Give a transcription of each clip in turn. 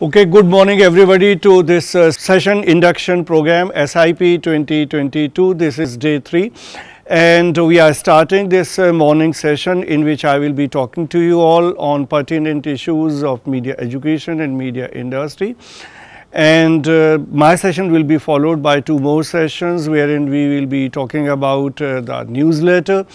Okay, good morning everybody to this session induction program SIP 2022. This is day 3 and we are starting this morning session in which I will be talking to you all on pertinent issues of media education and media industry. And my session will be followed by 2 more sessions wherein we will be talking about the newsletter.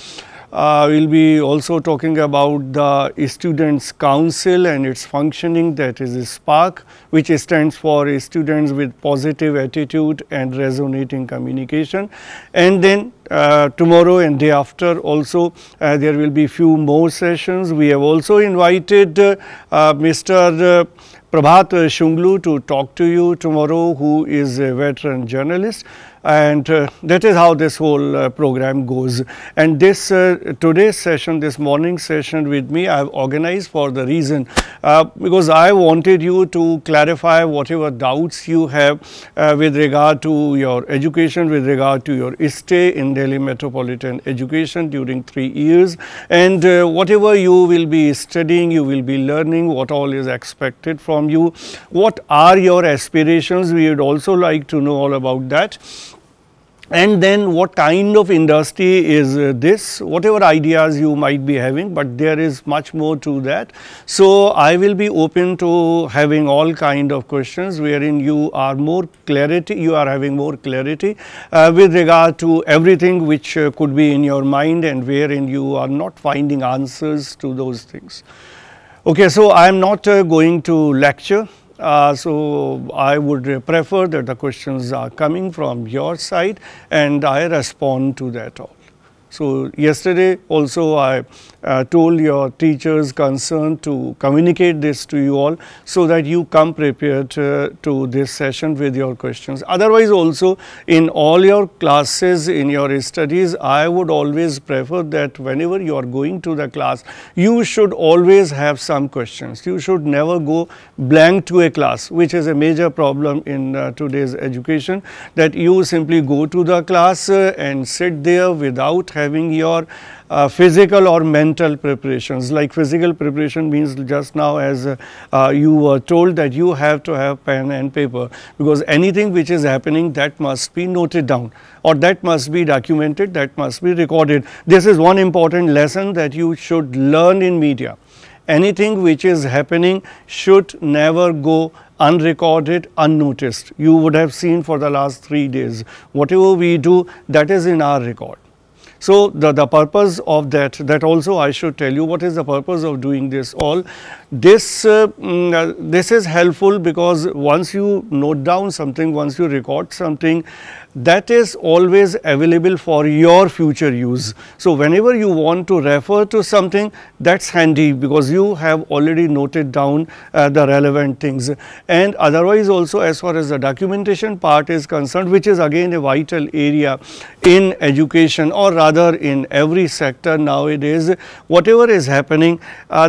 We will be also talking about the Students' Council and its functioning, that is SPARK, which stands for Students with Positive Attitude and Resonating Communication. And then tomorrow and day after also there will be few more sessions. We have also invited Mr. Prabhat Shunglu to talk to you tomorrow, who is a veteran journalist, and that is how this whole program goes. And this today's session, this morning session with me, I have organized for the reason because I wanted you to clarify whatever doubts you have with regard to your education, with regard to your stay in Delhi Metropolitan Education during 3 years, and whatever you will be studying, you will be learning, what all is expected from you, what are your aspirations. We would also like to know all about that. And then what kind of industry is this, whatever ideas you might be having, but there is much more to that. So, I will be open to having all kind of questions wherein you are more clarity, you are having more clarity with regard to everything which could be in your mind and wherein you are not finding answers to those things. Okay, so I am not going to lecture. So, I would prefer that the questions are coming from your side and I respond to that all. So, yesterday also I told your teachers concerned to communicate this to you all, so that you come prepared to this session with your questions. Otherwise also in all your classes, in your studies, I would always prefer that whenever you are going to the class, you should always have some questions. You should never go blank to a class, which is a major problem in today's education, that you simply go to the class and sit there without having your physical or mental preparations. Like physical preparation means just now, as you were told, that you have to have pen and paper, because anything which is happening, that must be noted down or that must be documented, that must be recorded. This is one important lesson that you should learn in media. Anything which is happening should never go unrecorded, unnoticed. You would have seen for the last 3 days, whatever we do, that is in our record. So, the purpose of that also I should tell you what is the purpose of doing this all. This is helpful because once you note down something, once you record something, that is always available for your future use. So, whenever you want to refer to something, that is handy because you have already noted down the relevant things. And otherwise also, as far as the documentation part is concerned, which is again a vital area in education, or rather in every sector nowadays, whatever is happening,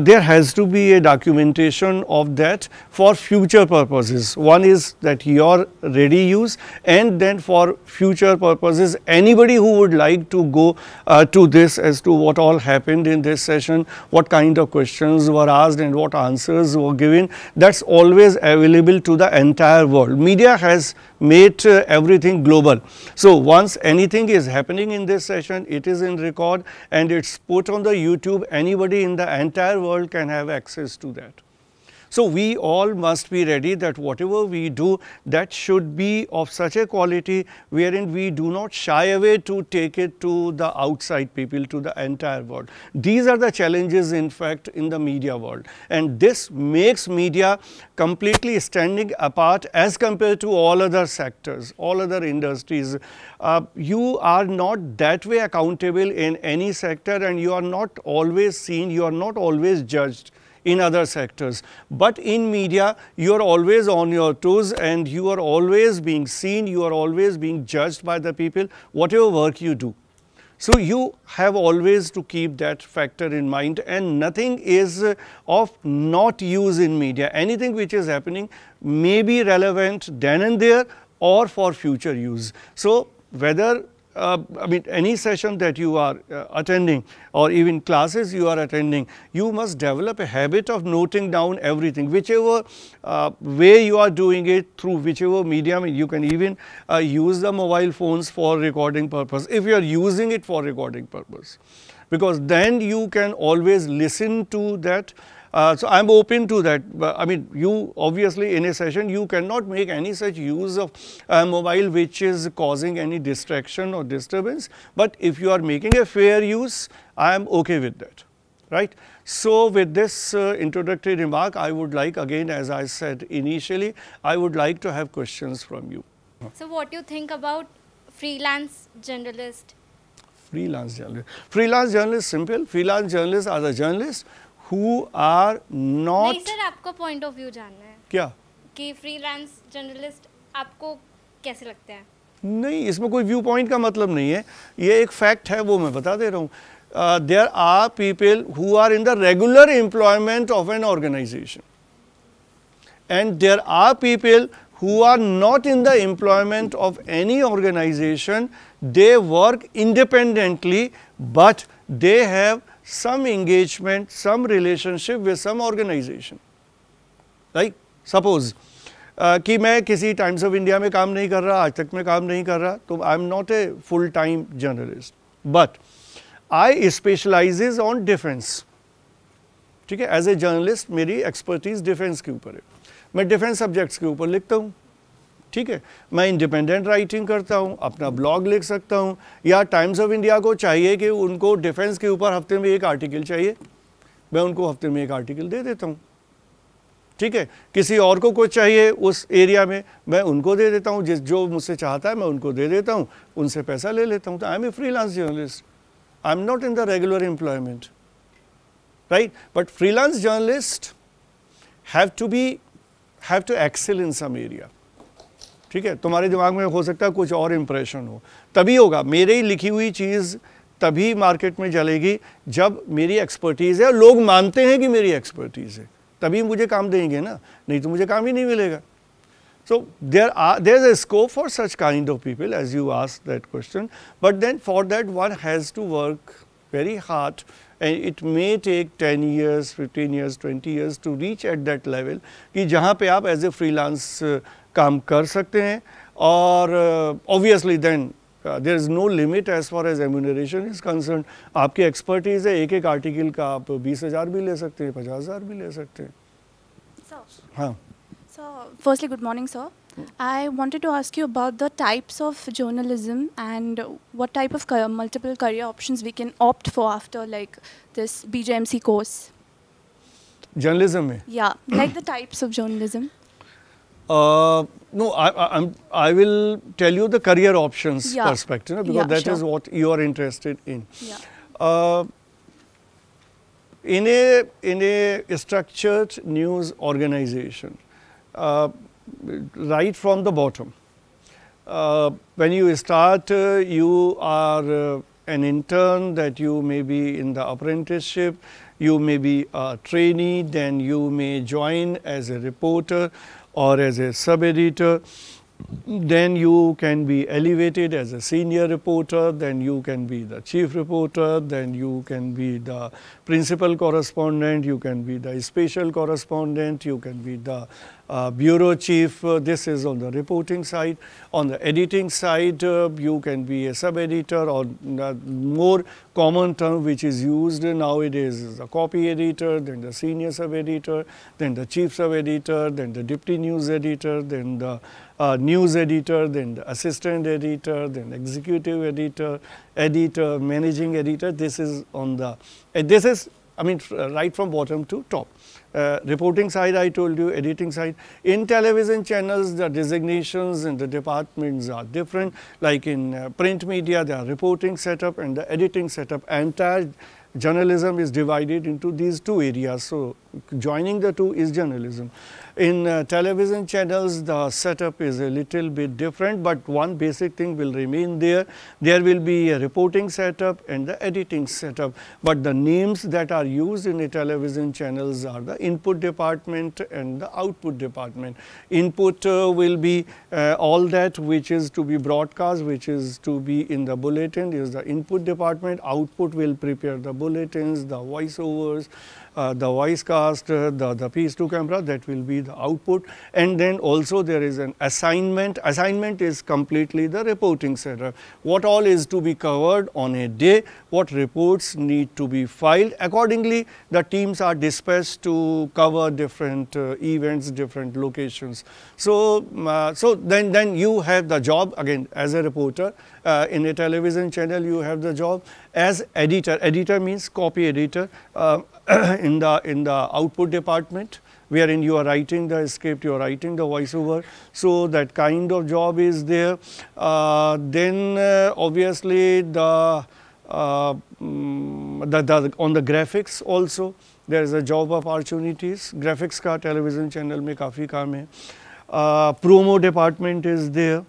there has to be a documentation of that for future purposes. One is that your ready use, and then for future purposes, anybody who would like to go to this as to what all happened in this session, what kind of questions were asked and what answers were given, that is always available to the entire world. Media has made everything global. So, once anything is happening in this session, it is in record and it is put on the YouTube. Anybody in the entire world can have access to that. So, we all must be ready that whatever we do, that should be of such a quality wherein we do not shy away to take it to the outside people, to the entire world. These are the challenges in fact in the media world, and this makes media completely standing apart as compared to all other sectors, all other industries. You are not that way accountable in any sector, and you are not always seen, you are not always judged in other sectors, but in media you are always on your toes and you are always being seen, you are always being judged by the people, whatever work you do. So, you have always to keep that factor in mind, and nothing is of not use in media. Anything which is happening may be relevant then and there or for future use. So, whether I mean any session that you are attending or even classes you are attending, you must develop a habit of noting down everything, whichever way you are doing it, through whichever medium. You can even use the mobile phones for recording purpose if you are using it for recording purpose, because then you can always listen to that. So, I am open to that. I mean, you obviously in a session you cannot make any such use of mobile which is causing any distraction or disturbance, but if you are making a fair use, I am okay with that, right. So, with this introductory remark, I would like, again as I said initially, I would like to have questions from you. So, what do you think about freelance journalist? Freelance journalist. Freelance journalist, simple. Freelance journalists are the journalists who are not. नहीं sir, आपको point of view जानना है क्या कि freelance journalist आपको कैसे लगते हैं? नहीं, इसमें कोई व्यू पॉइंट का मतलब नहीं है, ये एक फैक्ट है, वो मैं बता दे रहा हूँ. There are people who are in the regular employment of an organisation and there are people who are not in the employment of any organization. They work independently, but they have some engagement, some relationship with some organization. Like suppose कि मैं किसी times of India में काम नहीं कर रहा, आज तक मैं काम नहीं कर रहा, तो I am not a full time journalist, but I specialises on defence. ठीक है, एज ए जर्नलिस्ट मेरी एक्सपर्टीज डिफेंस के ऊपर है, मैं डिफेंस सब्जेक्ट्स के ऊपर लिखता हूँ. ठीक है, मैं इंडिपेंडेंट राइटिंग करता हूँ, अपना ब्लॉग लिख सकता हूँ, या टाइम्स ऑफ इंडिया को चाहिए कि उनको डिफेंस के ऊपर हफ्ते में एक आर्टिकल चाहिए, मैं उनको हफ्ते में एक आर्टिकल दे देता हूँ. ठीक है, किसी और को कुछ चाहिए उस एरिया में, मैं उनको दे देता हूँ, जो मुझसे चाहता है मैं उनको दे देता हूँ, उनसे पैसा ले लेता हूँ. तो I am a freelance journalist, I am not in the regular employment, right. But freelance journalist have to excel in some area. ठीक है, तुम्हारे दिमाग में हो सकता है कुछ और इम्प्रेशन हो, तभी होगा. मेरी लिखी हुई चीज़ तभी मार्केट में चलेगी जब मेरी एक्सपर्टीज़ है और लोग मानते हैं कि मेरी एक्सपर्टीज़ है, तभी मुझे काम देंगे ना, नहीं तो मुझे काम ही नहीं मिलेगा. So there is a scope for such kind of people as you ask that question, but then for that one has to work very hard, and it may take 10 years, 15 years, 20 years to reach at that level कि जहाँ पे आप as a freelance काम कर सकते हैं. और obviously then there is no limit as far as remuneration is concerned. आपकी expertise है, एक आर्टिकल का आप 20,000 भी ले सकते हैं, 50,000 भी ले सकते हैं. हाँ. So firstly, good morning, sir. I wanted to ask you about the types of journalism and what type of multiple career options we can opt for after like this BJMC course. Journalism में? Yeah, like the types of journalism. No, I will tell you the career options Yeah. perspective, because that sure. is what you are interested in. Yeah. In a structured news organization, right from the bottom, when you start, you are an intern, that you may be in the apprenticeship, you may be a trainee, then you may join as a reporter or as a sub-editor. Then you can be elevated as a senior reporter, then you can be the chief reporter, then you can be the principal correspondent, you can be the special correspondent, you can be the bureau chief. This is on the reporting side. On the editing side, you can be a sub-editor, or more common term which is used nowadays is the copy editor, then the senior sub-editor, then the chief sub-editor, then the deputy news editor, then the news editor, then the assistant editor, then executive editor, managing editor. This is on the, this is, I mean, right from bottom to top. Reporting side I told you, editing side. In television channels, the designations and the departments are different. Like in print media, there are reporting setup and the editing setup. Entire journalism is divided into these two areas. So, joining the two is journalism. In television channels, the setup is a little bit different, but one basic thing will remain there. There will be a reporting setup and the editing setup, but the names that are used in the television channels are the input department and the output department. Input will be all that which is to be broadcast, which is to be in the bulletin is the input department. Output will prepare the bulletins, the voiceovers, the voice cast, the piece to camera, that will be the output. And then also there is an assignment. Assignment is completely the reporting setup. What all is to be covered on a day, what reports need to be filed. Accordingly, the teams are dispatched to cover different events, different locations. So, then you have the job again as a reporter. In a television channel, you have the job as editor. Editor means copy editor in the output department, wherein you are writing the script, you are writing the voiceover. So, that kind of job is there. Then obviously the on the graphics also there is a job opportunities. Graphics का television channel में काफ़ी काम है. Promo department is there.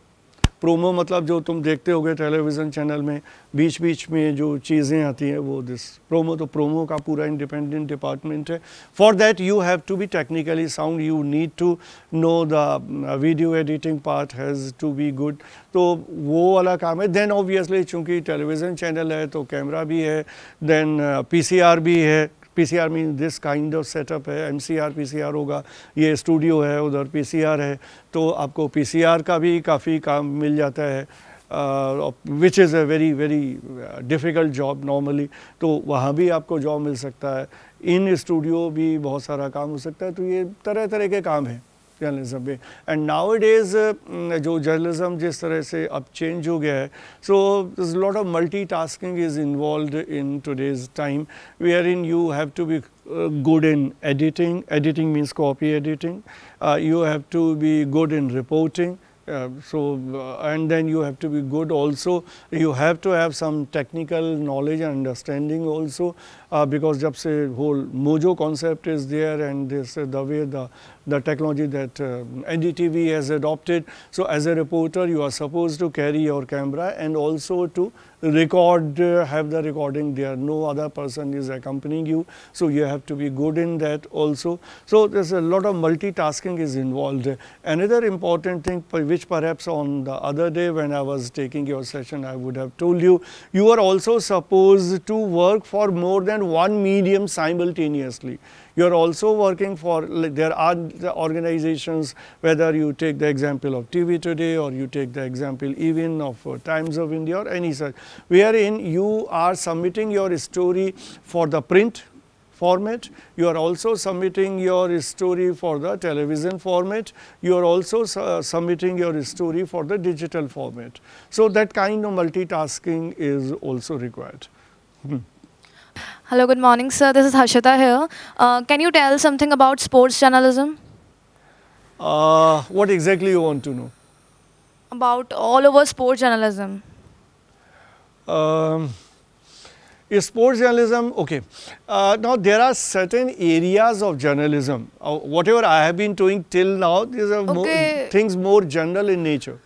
Promo मतलब जो तुम देखते होगे टेलीविज़न चैनल में बीच बीच में जो चीज़ें आती हैं वो दिस प्रोमो, तो प्रोमो का पूरा इंडिपेंडेंट डिपार्टमेंट है. For that you have to be technically sound, you need to know the video editing part has to be good, तो वो वाला काम है. देन ऑब्वियसली चूँकि टेलीविज़न चैनल है तो कैमरा भी है, देन पीसीआर भी है. PCR mean this kind of setup है. एमसीआर पीसीआर होगा, ये स्टूडियो है, उधर पीसीआर है, तो आपको पीसीआर का भी काफ़ी काम मिल जाता है, which is a very very difficult job normally. तो वहाँ भी आपको जॉब मिल सकता है. इन स्टूडियो भी बहुत सारा काम हो सकता है. तो ये तरह तरह के काम हैं जर्नलिज्म में. एंड नाउ डेज जो जर्नलिज्म जिस तरह से अब चेंज हो गया है, so lot of multitasking is involved in today's time, where in you have to be good in editing. Editing means copy editing. You have to be good in reporting. And then you have to be good also, you have to have some technical knowledge and understanding also, because जब से whole Mojo concept is there and this the way the technology that NDTV has adopted. So as a reporter you are supposed to carry your camera and also to record, have the recording there, no other person is accompanying you, so you have to be good in that also. So there's a lot of multitasking is involved. Another important thing which perhaps on the other day when I was taking your session I would have told you, you are also supposed to work for more than one medium simultaneously. You are also working for, there are the organizations, whether you take the example of TV Today or you take the example even of Times of India or any such, wherein you are submitting your story for the print format, you are also submitting your story for the television format, you are also submitting your story for the digital format. So that kind of multitasking is also required. Hello, good morning, sir. This is Harshita here. Can you tell something about sports journalism? What exactly you want to know? About all over sports journalism. Sports journalism, okay. Now there are certain areas of journalism. Whatever I have been doing till now, these are things more general in nature.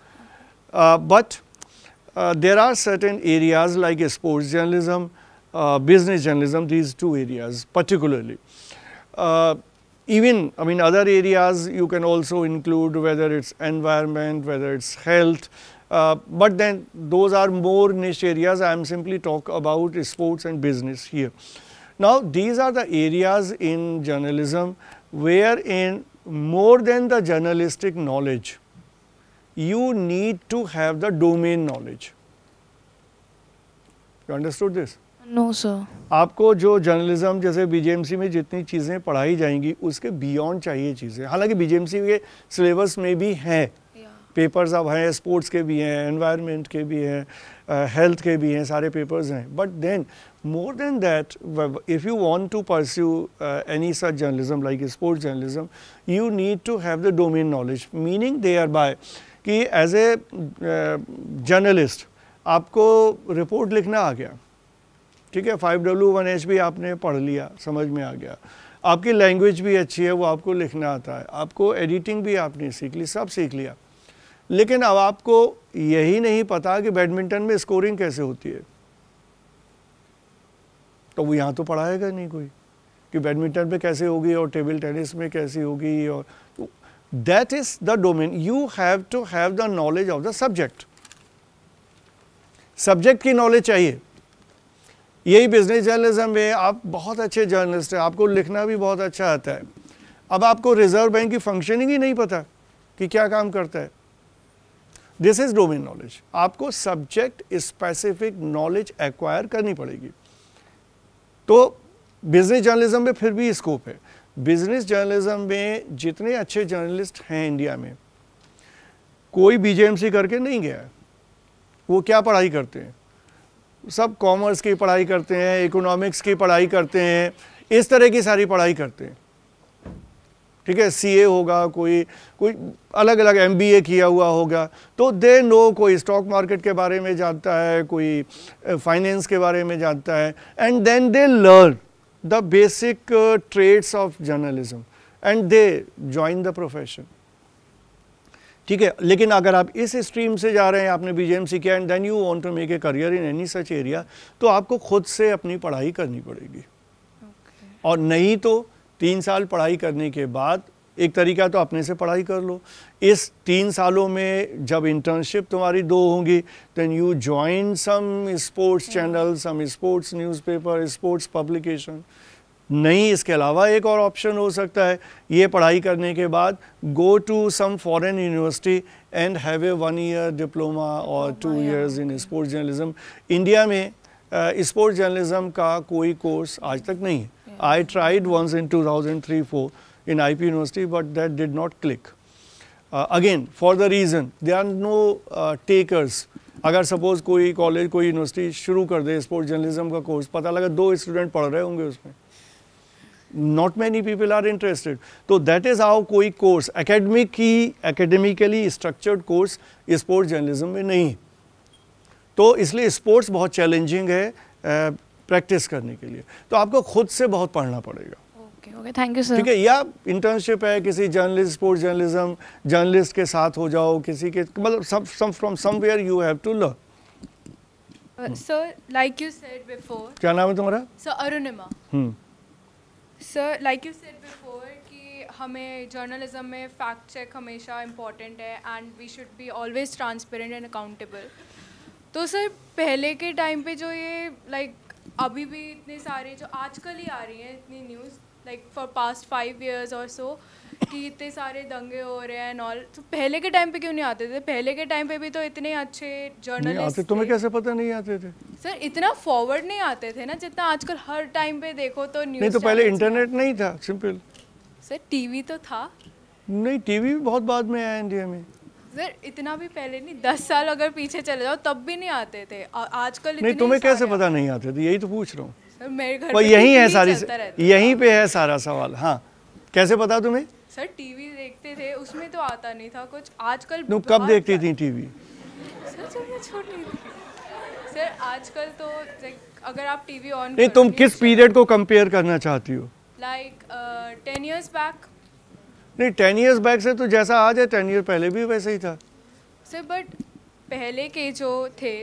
But there are certain areas like sports journalism, business journalism, these two areas particularly. Even, I mean, other areas you can also include, whether it's environment, whether it's health, but then those are more niche areas. I am simply talk about sports and business here. Now, these are the areas in journalism wherein more than the journalistic knowledge, you need to have the domain knowledge. You understood this? No, sir. आपको जो journalism जैसे BJMC में जितनी चीज़ें पढ़ाई जाएंगी उसके beyond चाहिए चीज़ें. हालांकि बीजेएमसी के सिलेबस में भी हैं, पेपर्स अब हैं, स्पोर्ट्स के भी हैं, एनवायरनमेंट के भी हैं, हेल्थ के भी हैं, सारे पेपर्स हैं. But then more than that, if you want to pursue any such journalism like sports journalism, you need to have the domain knowledge. Meaning there by कि एज ए जर्नलिस्ट आपको report लिखना आ गया, ठीक है, 5W1H भी आपने पढ़ लिया, समझ में आ गया. आपकी लैंग्वेज भी अच्छी है, वो आपको लिखना आता है, आपको एडिटिंग भी आपने सीख ली, सब सीख लिया, लेकिन अब आपको यही नहीं पता कि बैडमिंटन में स्कोरिंग कैसे होती है, तो वो यहाँ तो पढ़ाएगा नहीं कोई कि बैडमिंटन में कैसे होगी और टेबल टेनिस में कैसी होगी, और that is the domain. You have to have the knowledge of the subject. Subject की नॉलेज चाहिए. यही बिजनेस जर्नलिज्म में आप बहुत अच्छे जर्नलिस्ट हैं, आपको लिखना भी बहुत अच्छा आता है, अब आपको रिजर्व बैंक की फंक्शनिंग ही नहीं पता कि क्या काम करता है. This is domain knowledge. आपको सब्जेक्ट स्पेसिफिक नॉलेज एक्वायर करनी पड़ेगी. तो बिजनेस जर्नलिज्म में फिर भी स्कोप है. बिजनेस जर्नलिज्म में जितने अच्छे जर्नलिस्ट हैं इंडिया में, कोई बीजेएमसी करके नहीं गया है. वो क्या पढ़ाई करते हैं? सब कॉमर्स की पढ़ाई करते हैं, इकोनॉमिक्स की पढ़ाई करते हैं, इस तरह की सारी पढ़ाई करते हैं. ठीक है, सीए होगा, कोई अलग अलग एमबीए किया हुआ होगा, तो दे नो, कोई स्टॉक मार्केट के बारे में जानता है, कोई फाइनेंस के बारे में जानता है, and then they learn the basic trades of journalism and they join the profession. ठीक है, लेकिन अगर आप इस स्ट्रीम से जा रहे हैं, आपने बीजेएमसी किया and then you want to make a career in any such area, तो आपको खुद से अपनी पढ़ाई करनी पड़ेगी. और नहीं तो 3 साल पढ़ाई करने के बाद, एक तरीका तो अपने से पढ़ाई कर लो. इस 3 सालों में जब इंटर्नशिप तुम्हारी 2 होंगी, then you join some sports channel, some sports newspaper, sports publication. नहीं, इसके अलावा एक और ऑप्शन हो सकता है, ये पढ़ाई करने के बाद go to some foreign university and have a 1 year diploma और 2 years in sports journalism. India में स्पोर्ट्स जर्नलिज्म का कोई कोर्स आज तक नहीं है. I tried once in 2003-04 in IP University, but that did not click. Again, for the reason there are no takers. अगर suppose कोई कॉलेज, कोई यूनिवर्सिटी शुरू कर दे स्पोर्ट्स जर्नलिज्म का कोर्स, पता लगा 2 स्टूडेंट पढ़ रहे होंगे उसमें, not many people are interested. तो दैट इज हाउ कोई course academically structured course sports journalism में नहीं. तो इसलिए स्पोर्ट्स बहुत चैलेंजिंग है प्रैक्टिस करने के लिए, तो आपको खुद से बहुत पढ़ना पड़ेगा. Okay, thank you sir. ठीक है, या इंटर्नशिप है किसी जर्नलिस्ट, स्पोर्ट्स जर्नलिज्म जर्नलिस्ट के साथ हो जाओ, किसी के, मतलब some from somewhere you have to learn. Sir, like you said before. क्या नाम है तुम्हारा? Sir, Arunima. Sir, like you said before कि हमें जर्नलिज्म में फैक्ट चेक हमेशा इम्पॉर्टेंट है and we should be always transparent and accountable. तो सर, पहले के टाइम पे जो ये लाइक अभी भी इतने सारे जो आजकल ही आ रही हैं इतनी news, like for past 5 years और सो, कि इतने सारे दंगे हो रहे हैं एंड ऑल, तो पहले के टाइम पे क्यों नहीं आते थे? पहले के टाइम पे भी तो इतने अच्छे जर्नलिस्ट थे. तुम्हें कैसे पता नहीं आते थे? सर, इतना फॉरवर्ड नहीं आते थे ना जितना आजकल हर टाइम पे देखो तो न्यूज़. नहीं, तो पहले इंटरनेट नहीं था, सिंपल. सर, टीवी तो था. नहीं, टीवी भी बहुत बाद में आया इंडिया में. सर, इतना भी पहले नहीं, 10 साल अगर पीछे चले जाओ तब भी नहीं आते थे. आजकल नहीं, तुम्हें कैसे पता नहीं आते थे? यही तो पूछ रहा हूँ. सर, मेरे घर पे यही है सारी, यहीं पे है सारा सवाल. हाँ, कैसे पता तुम्हें? सर, टीवी देखते थे, उसमें तो आता नहीं था कुछ. आजकल तुम कब देखती थी टीवी? सर, जब मैं छोटी थी. सर, आजकल तो अगर आप टीवी ऑन नहीं, तुम किस पीरियड को कंपेयर करना चाहती हो? Like 10 years back. नहीं, 10 years बैक से तो जैसा आज है 10 years पहले भी वैसे ही था. सर, बट पहले के जो थे,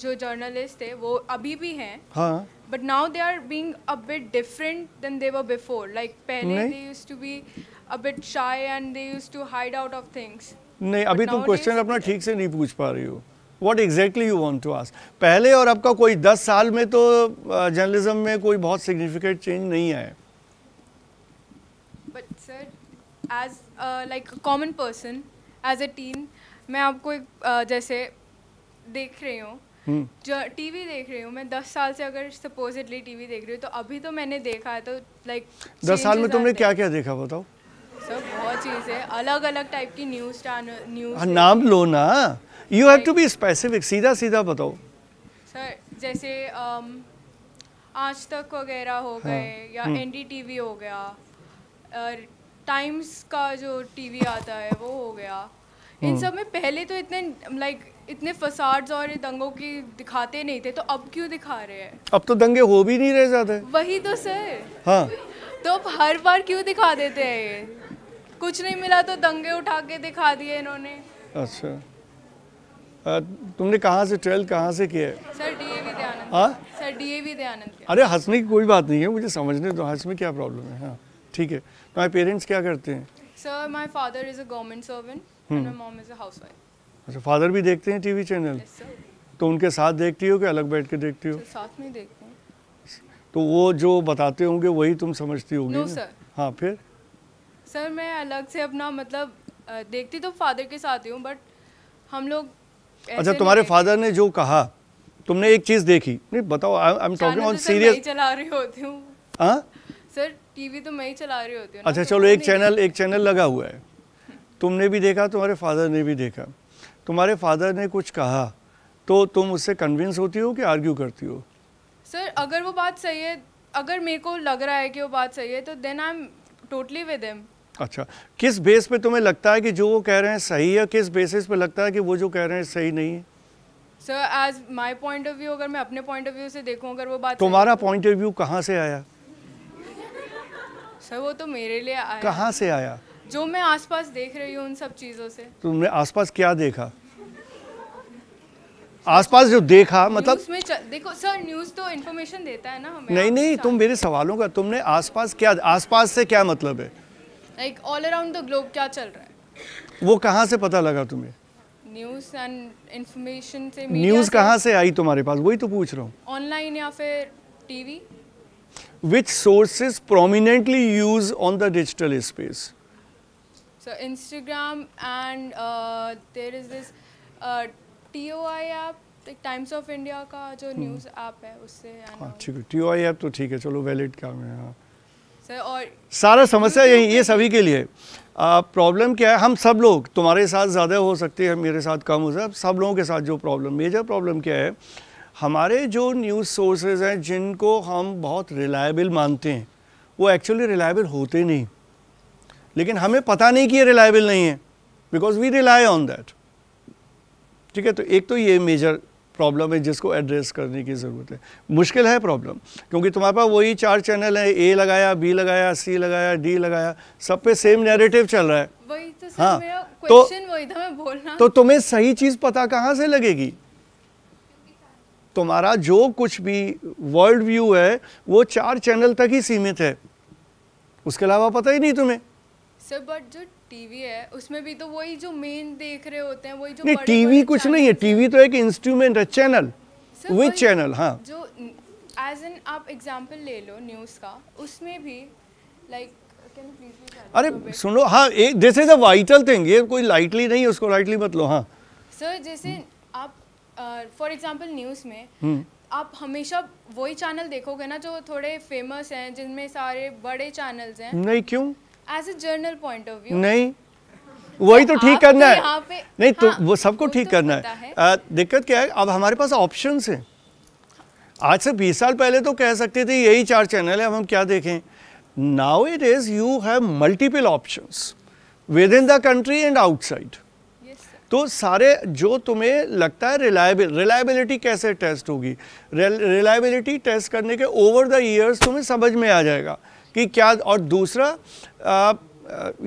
जो जर्नलिस्ट थे, वो अभी भी हैं. हाँ. But now they are being a bit different than they were before. Like पहले they used to be a bit shy and they used to hide out of things. नहीं, अभी तुम क्वेश्चन अपना ठीक से नहीं पूछ पा रही हो. What exactly you want to ask? पहले और अब का कोई 10 साल में तो जर्नलिज्म में कोई बहुत सिग्निफिकेंट चेंज नहीं आया. But sir, as like a common person, as a teen, मैं आपको एक जैसे देख रही हूँ, जो टीवी देख रही हूँ मैं 10 साल से, अगर सपोजिटली टीवी देख रही हूँ, तो अभी तो मैंने देखा है तो लाइक 10 साल में तुमने क्या क्या देखा बताओ? सर, बहुत चीज़ें, अलग अलग टाइप की न्यूज़ चैनल, न्यूज़. नाम लो ना, you have to be specific, सीधा सीधा बताओ. सर, जैसे आज तक वगैरह हो गए, या NDTV हो गया, टाइम्स का जो टीवी आता है वो हो गया. इन सब में पहले तो इतने लाइक इतने फसाड्स और दंगों की दिखाते नहीं थे, तो अब क्यों दिखा रहे हैं? अब तो दंगे हो भी नहीं रहे ज़्यादा. वही तो सर. हाँ, तो अब हर बार क्यों दिखा देते हैं ये? कुछ नहीं मिला तो दंगे उठा के दिखा दिए इन्होंने। अच्छा तुमने कहाँ से 12th कहाँ से किया है? Sir DAV Dayanand. हाँ सर डीएवी दयानंद। अरे हंसने की कोई बात नहीं है, मुझे समझने दो, हंस में क्या प्रॉब्लम है। हाँ ठीक है। तुम्हारे पेरेंट्स क्या करते हैं? Sir my father is a government servant and my mom is a housewife. अच्छा फादर भी देखते हैं टीवी चैनल? Yes sir. तो उनके साथ देखती हो कि अलग बैठ के देखती हो? साथ में देखते हैं। तो वो जो बताते होंगे वही तुम समझती होगी? नो ना? सर। हाँ फिर? सर मैं अलग से अपना मतलब देखती तो फादर के साथ ही हूँ, बट हम लोग अच्छा तुम्हारे फादर ने जो कहा, तुमने एक चीज देखी? नहीं बताओ, I am talking on serious. मैं चला रही होती हूँ। हाँ सर टीवी तो मैं ही चला रही होती हूँ। अच्छा चलो, एक चैनल लगा हुआ है, तुमने भी देखा, तुम्हारे फादर ने भी देखा, तुम्हारे फादर ने कुछ कहा तो तुम उससे कन्विंस होती हो कि आर्ग्यू करती हो? सर अगर वो बात सही है, अगर मेरे को लग रहा है कि वो बात सही है तो then I am totally with him. अच्छा किस बेस पे तुम्हें लगता है कि जो वो कह रहे हैं सही है, किस बेसिस पे लगता है कि वो जो कह रहे हैं सही नहीं है? Sir as my point of view, अगर मैं अपने पॉइंट ऑफ व्यू से देखूं, अगर वो बात तुम्हारा पॉइंट ऑफ व्यू कहाँ से आया? सर वो तो मेरे लिए आया। कहाँ से आया? जो मैं आसपास देख रही हूँ उन सब चीज़ों से। तुमने आसपास क्या देखा? आसपास जो देखा मतलब न्यूज़ में देखो सर, न्यूज़ तो इन्फॉर्मेशन देता है ना हमें। नहीं तुम मेरे सवालों का, तुमने आसपास क्या, आसपास से क्या मतलब है? Like all around the globe क्या चल रहा है, वो कहाँ से पता लगा तुम्हें? न्यूज़ एंड इन्फॉर्मेशन से। न्यूज़ कहाँ से आई तुम्हारे पास, वही तो पूछ रहा हूँ। ऑनलाइन या फिर TV. Which sources prominently use on the digital space? So Instagram and there is this TOI app, like Times of India का जो न्यूज़ ऐप है उससे। हाँ ठीक है, TOI ऐप तो ठीक है, चलो वैलिड काम है। हाँ सर और सारा समस्या यही, ये सभी के लिए प्रॉब्लम क्या है, हम सब लोग, तुम्हारे साथ ज़्यादा हो सकती है, मेरे साथ कम हो सकता है, सब लोगों के साथ जो प्रॉब्लम, मेजर प्रॉब्लम क्या है, हमारे जो न्यूज़ सोर्सेज हैं जिनको हम बहुत रिलायबल मानते हैं वो एक्चुअली रिलायबल होते नहीं, लेकिन हमें पता नहीं कि ये रिलायबल नहीं है, because we rely on that. ठीक है, तो एक तो ये मेजर प्रॉब्लम है जिसको एड्रेस करने की ज़रूरत है। मुश्किल है प्रॉब्लम, क्योंकि तुम्हारे पास वही 4 चैनल है, ए लगाया, बी लगाया, सी लगाया, डी लगाया, सब पे सेम नैरेटिव चल रहा है। वही तो सर हाँ, मेरा क्वेश्चन वही था मैं बोलना। तो तुम्हें सही चीज़ पता कहाँ से लगेगी? तुम्हारा जो कुछ भी वर्ल्ड व्यू है वो 4 चैनल तक ही सीमित है, उसके अलावा पता ही नहीं तुम्हें। सर बट जो टीवी है उसमें भी तो वही जो मेन देख रहे होते हैं, वही जो नहीं, बड़े टीवी कुछ नहीं है, टीवी तो एक इंस्ट्रूमेंट है, चैनल, विच चैनल। हाँ जो एज एन आप एग्जांपल ले लो न्यूज़ का, उसमें भी लाइक कैन यू प्लीज। अरे सुनो, हाँ एक this is a vital thing, ये कोई लाइटली नहीं है, उसको लाइटली मत लो। हाँ सर जैसे आप फॉर एग्जांपल न्यूज़ में आप हमेशा वही चैनल देखोगे ना जो थोड़े फेमस हैं, जिनमें सारे बड़े चैनल्स हैं। नहीं, क्यों? As a general point of view नहीं, वही तो ठीक करना है। नहीं तो हाँ, वो सबको ठीक तो करना है। दिक्कत क्या है, अब हमारे पास ऑप्शंस हैं। आज से 20 साल पहले तो कह सकते थे यही 4 चैनल है, अब हम क्या देखें। Now it is you have multiple options with in the country and outside. तो सारे जो तुम्हें लगता है रिलायबिलिटी कैसे टेस्ट होगी, रिलायबिलिटी टेस्ट करने के ओवर द ईयर्स तुम्हें समझ में आ जाएगा कि क्या। और दूसरा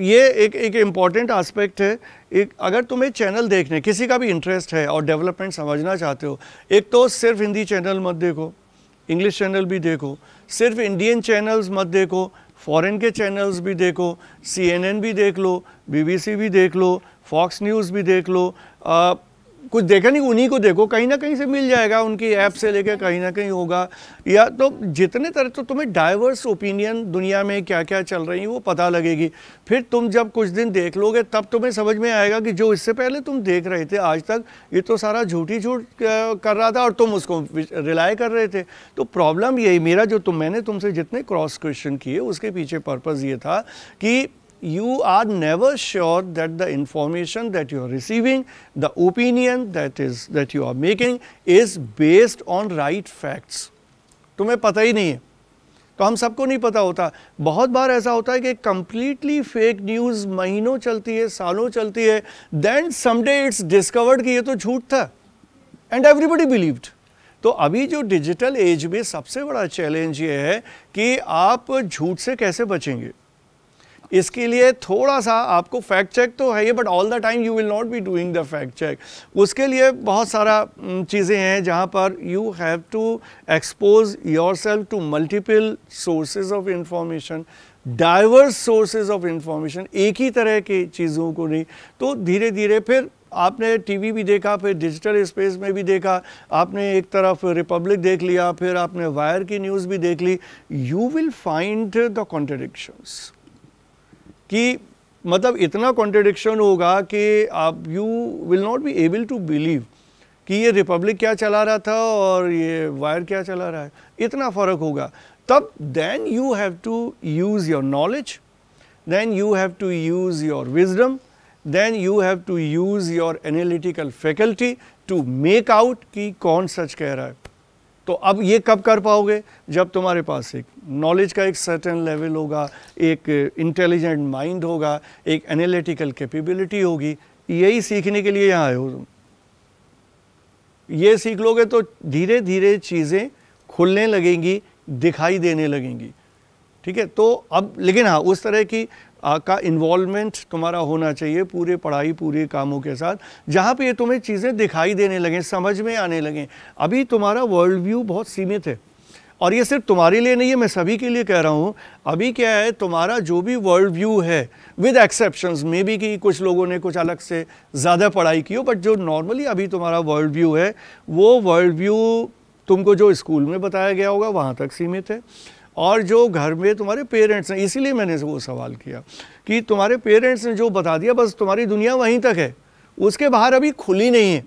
ये एक इम्पॉर्टेंट एस्पेक्ट है, एक अगर तुम्हें चैनल देखने किसी का भी इंटरेस्ट है और डेवलपमेंट समझना चाहते हो, एक तो सिर्फ हिंदी चैनल मत देखो, इंग्लिश चैनल भी देखो, सिर्फ इंडियन चैनल्स मत देखो, फॉरेन के चैनल्स भी देखो, CNN भी देख लो, BBC भी देख लो, फॉक्स न्यूज़ भी देख लो, कुछ देखा नहीं उन्हीं को देखो, कहीं ना कहीं से मिल जाएगा, उनकी ऐप से लेके कहीं ना कहीं होगा। या तो जितने तरह, तो तुम्हें डाइवर्स ओपिनियन दुनिया में क्या क्या चल रही है वो पता लगेगी। फिर तुम जब कुछ दिन देख लोगे तब तुम्हें समझ में आएगा कि जो इससे पहले तुम देख रहे थे आज तक, ये तो सारा झूठ कर रहा था और तुम उसको रिलाई कर रहे थे। तो प्रॉब्लम यही मेरा जो मैंने तुमसे जितने क्रॉस क्वेश्चन किए उसके पीछे पर्पज़ ये था कि you are never sure that the information that you are receiving, the opinion that you are making is based on right facts. तुम्हें पता ही नहीं है, तो हम सबको नहीं पता होता। बहुत बार ऐसा होता है कि completely fake news महीनों चलती है, सालों चलती है, then someday it's discovered कि ये तो झूठ था and everybody believed। तो अभी जो डिजिटल एज में सबसे बड़ा चैलेंज ये है कि आप झूठ से कैसे बचेंगे। इसके लिए थोड़ा सा आपको फैक्ट चेक तो है ये, but all the time you will not be doing the fact check. उसके लिए बहुत सारा चीज़ें हैं जहाँ पर you have to expose yourself to multiple sources of information, diverse sources of information, एक ही तरह की चीज़ों को नहीं। तो धीरे धीरे फिर आपने टीवी भी देखा, फिर डिजिटल स्पेस में भी देखा, आपने एक तरफ रिपब्लिक देख लिया, फिर आपने वायर की न्यूज़ भी देख ली, you will find the contradictions कि मतलब इतना कॉन्ट्रडिक्शन होगा कि आप you will not be able to believe कि ये रिपब्लिक क्या चला रहा था और ये वायर क्या चला रहा है, इतना फ़र्क होगा। तब then you have to use your knowledge, then you have to use your wisdom, then you have to use your analytical faculty to make out कि कौन सच कह रहा है। तो अब ये कब कर पाओगे, जब तुम्हारे पास एक नॉलेज का एक सर्टेन लेवल होगा, एक इंटेलिजेंट माइंड होगा, एक एनालिटिकल कैपेबिलिटी होगी। यही सीखने के लिए यहाँ आए हो तुम। ये सीख लोगे तो धीरे धीरे चीज़ें खुलने लगेंगी, दिखाई देने लगेंगी। ठीक है, तो अब लेकिन हाँ, उस तरह की का इन्वॉल्वमेंट तुम्हारा होना चाहिए पूरे पढ़ाई पूरे कामों के साथ, जहाँ पे तुम्हें चीज़ें दिखाई देने लगें, समझ में आने लगें। अभी तुम्हारा वर्ल्ड व्यू बहुत सीमित है, और ये सिर्फ तुम्हारे लिए नहीं है, मैं सभी के लिए कह रहा हूँ। अभी क्या है, तुम्हारा जो भी वर्ल्ड व्यू है, विद एक्सेप्शंस मे बी कि कुछ लोगों ने कुछ अलग से ज़्यादा पढ़ाई की हो, बट जो नॉर्मली अभी तुम्हारा वर्ल्ड व्यू है, वो वर्ल्ड व्यू तुमको जो स्कूल में बताया गया होगा वहाँ तक सीमित है। और जो घर में तुम्हारे पेरेंट्स हैं, इसीलिए मैंने वो सवाल किया कि तुम्हारे पेरेंट्स ने जो बता दिया बस तुम्हारी दुनिया वहीं तक है, उसके बाहर अभी खुली नहीं है।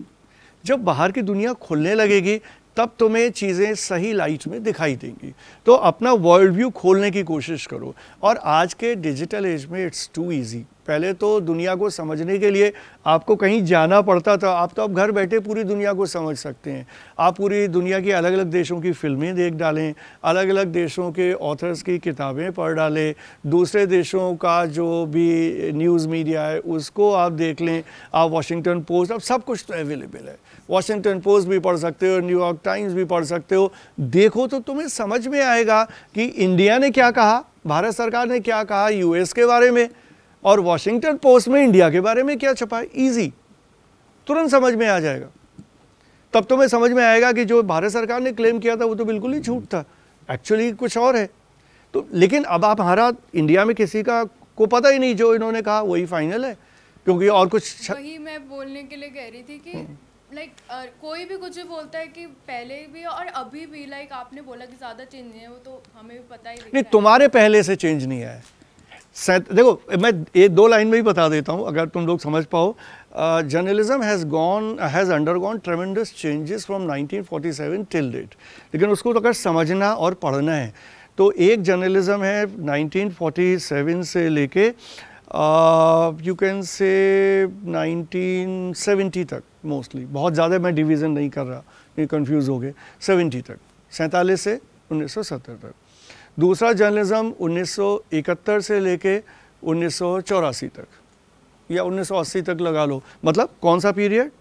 जब बाहर की दुनिया खुलने लगेगी तब तुम्हें चीज़ें सही लाइट में दिखाई देंगी। तो अपना वर्ल्ड व्यू खोलने की कोशिश करो। और आज के डिजिटल एज में इट्स टू इजी। पहले तो दुनिया को समझने के लिए आपको कहीं जाना पड़ता था, आप तो अब घर बैठे पूरी दुनिया को समझ सकते हैं। आप पूरी दुनिया की अलग अलग देशों की फिल्में देख डालें, अलग अलग देशों के ऑथर्स की किताबें पढ़ डालें, दूसरे देशों का जो भी न्यूज़ मीडिया है उसको आप देख लें। आप वॉशिंगटन पोस्ट, अब सब कुछ तो अवेलेबल है। वॉशिंगटन पोस्ट भी पढ़ सकते हो, न्यूयॉर्क टाइम्स भी पढ़ सकते हो। देखो तो तुम्हें समझ में आएगा कि इंडिया ने क्या कहा, भारत सरकार ने क्या कहा यूएस के बारे में, और वॉशिंगटन पोस्ट में इंडिया के बारे में क्या छपा है। ईजी, तुरंत समझ में आ जाएगा। तब तुम्हें समझ में आएगा कि जो भारत सरकार ने क्लेम किया था वो तो बिल्कुल ही झूठ था, एक्चुअली कुछ और है। तो लेकिन अब आप हमारा इंडिया में किसी का को पता ही नहीं, जो इन्होंने कहा वही फाइनल है, क्योंकि और कुछ वही मैं बोलने के लिए कह रही थी कि लाइक कोई भी कुछ भी बोलता है कि पहले भी और अभी भी, लाइक आपने बोला कि ज़्यादा चेंज नहीं है, वो तो हमें भी पता ही नहीं। तुम्हारे पहले से चेंज नहीं आया है। देखो मैं एक दो लाइन में ही बता देता हूँ अगर तुम लोग समझ पाओ। Journalism has undergone tremendous changes from 1947 till date. लेकिन उसको तो अगर समझना और पढ़ना है तो एक जर्नलिज्म है 1947 से लेके यू कैन से 1970 तक मोस्टली। बहुत ज़्यादा मैं डिवीज़न नहीं कर रहा, ये कंफ्यूज हो गए। 70 तक, 47 से 1970 तक। दूसरा जर्नलिज्म 1971 से लेके 1984 तक या 1980 तक लगा लो। मतलब कौन सा पीरियड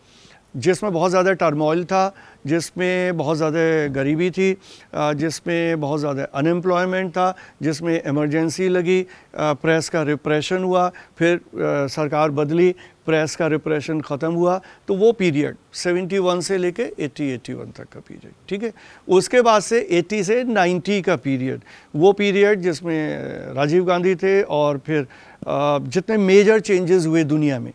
जिसमें बहुत ज़्यादा टर्मोइल था, जिसमें बहुत ज़्यादा गरीबी थी, जिसमें बहुत ज़्यादा अनएम्प्लॉयमेंट था, जिसमें इमरजेंसी लगी, प्रेस का रिप्रेशन हुआ, फिर सरकार बदली, प्रेस का रिप्रेशन ख़त्म हुआ। तो वो पीरियड 71 से लेके 80-81 तक का पीरियड, ठीक है। उसके बाद से 80 से 90 का पीरियड, वो पीरियड जिसमें राजीव गांधी थे, और फिर जितने मेजर चेंजेस हुए दुनिया में,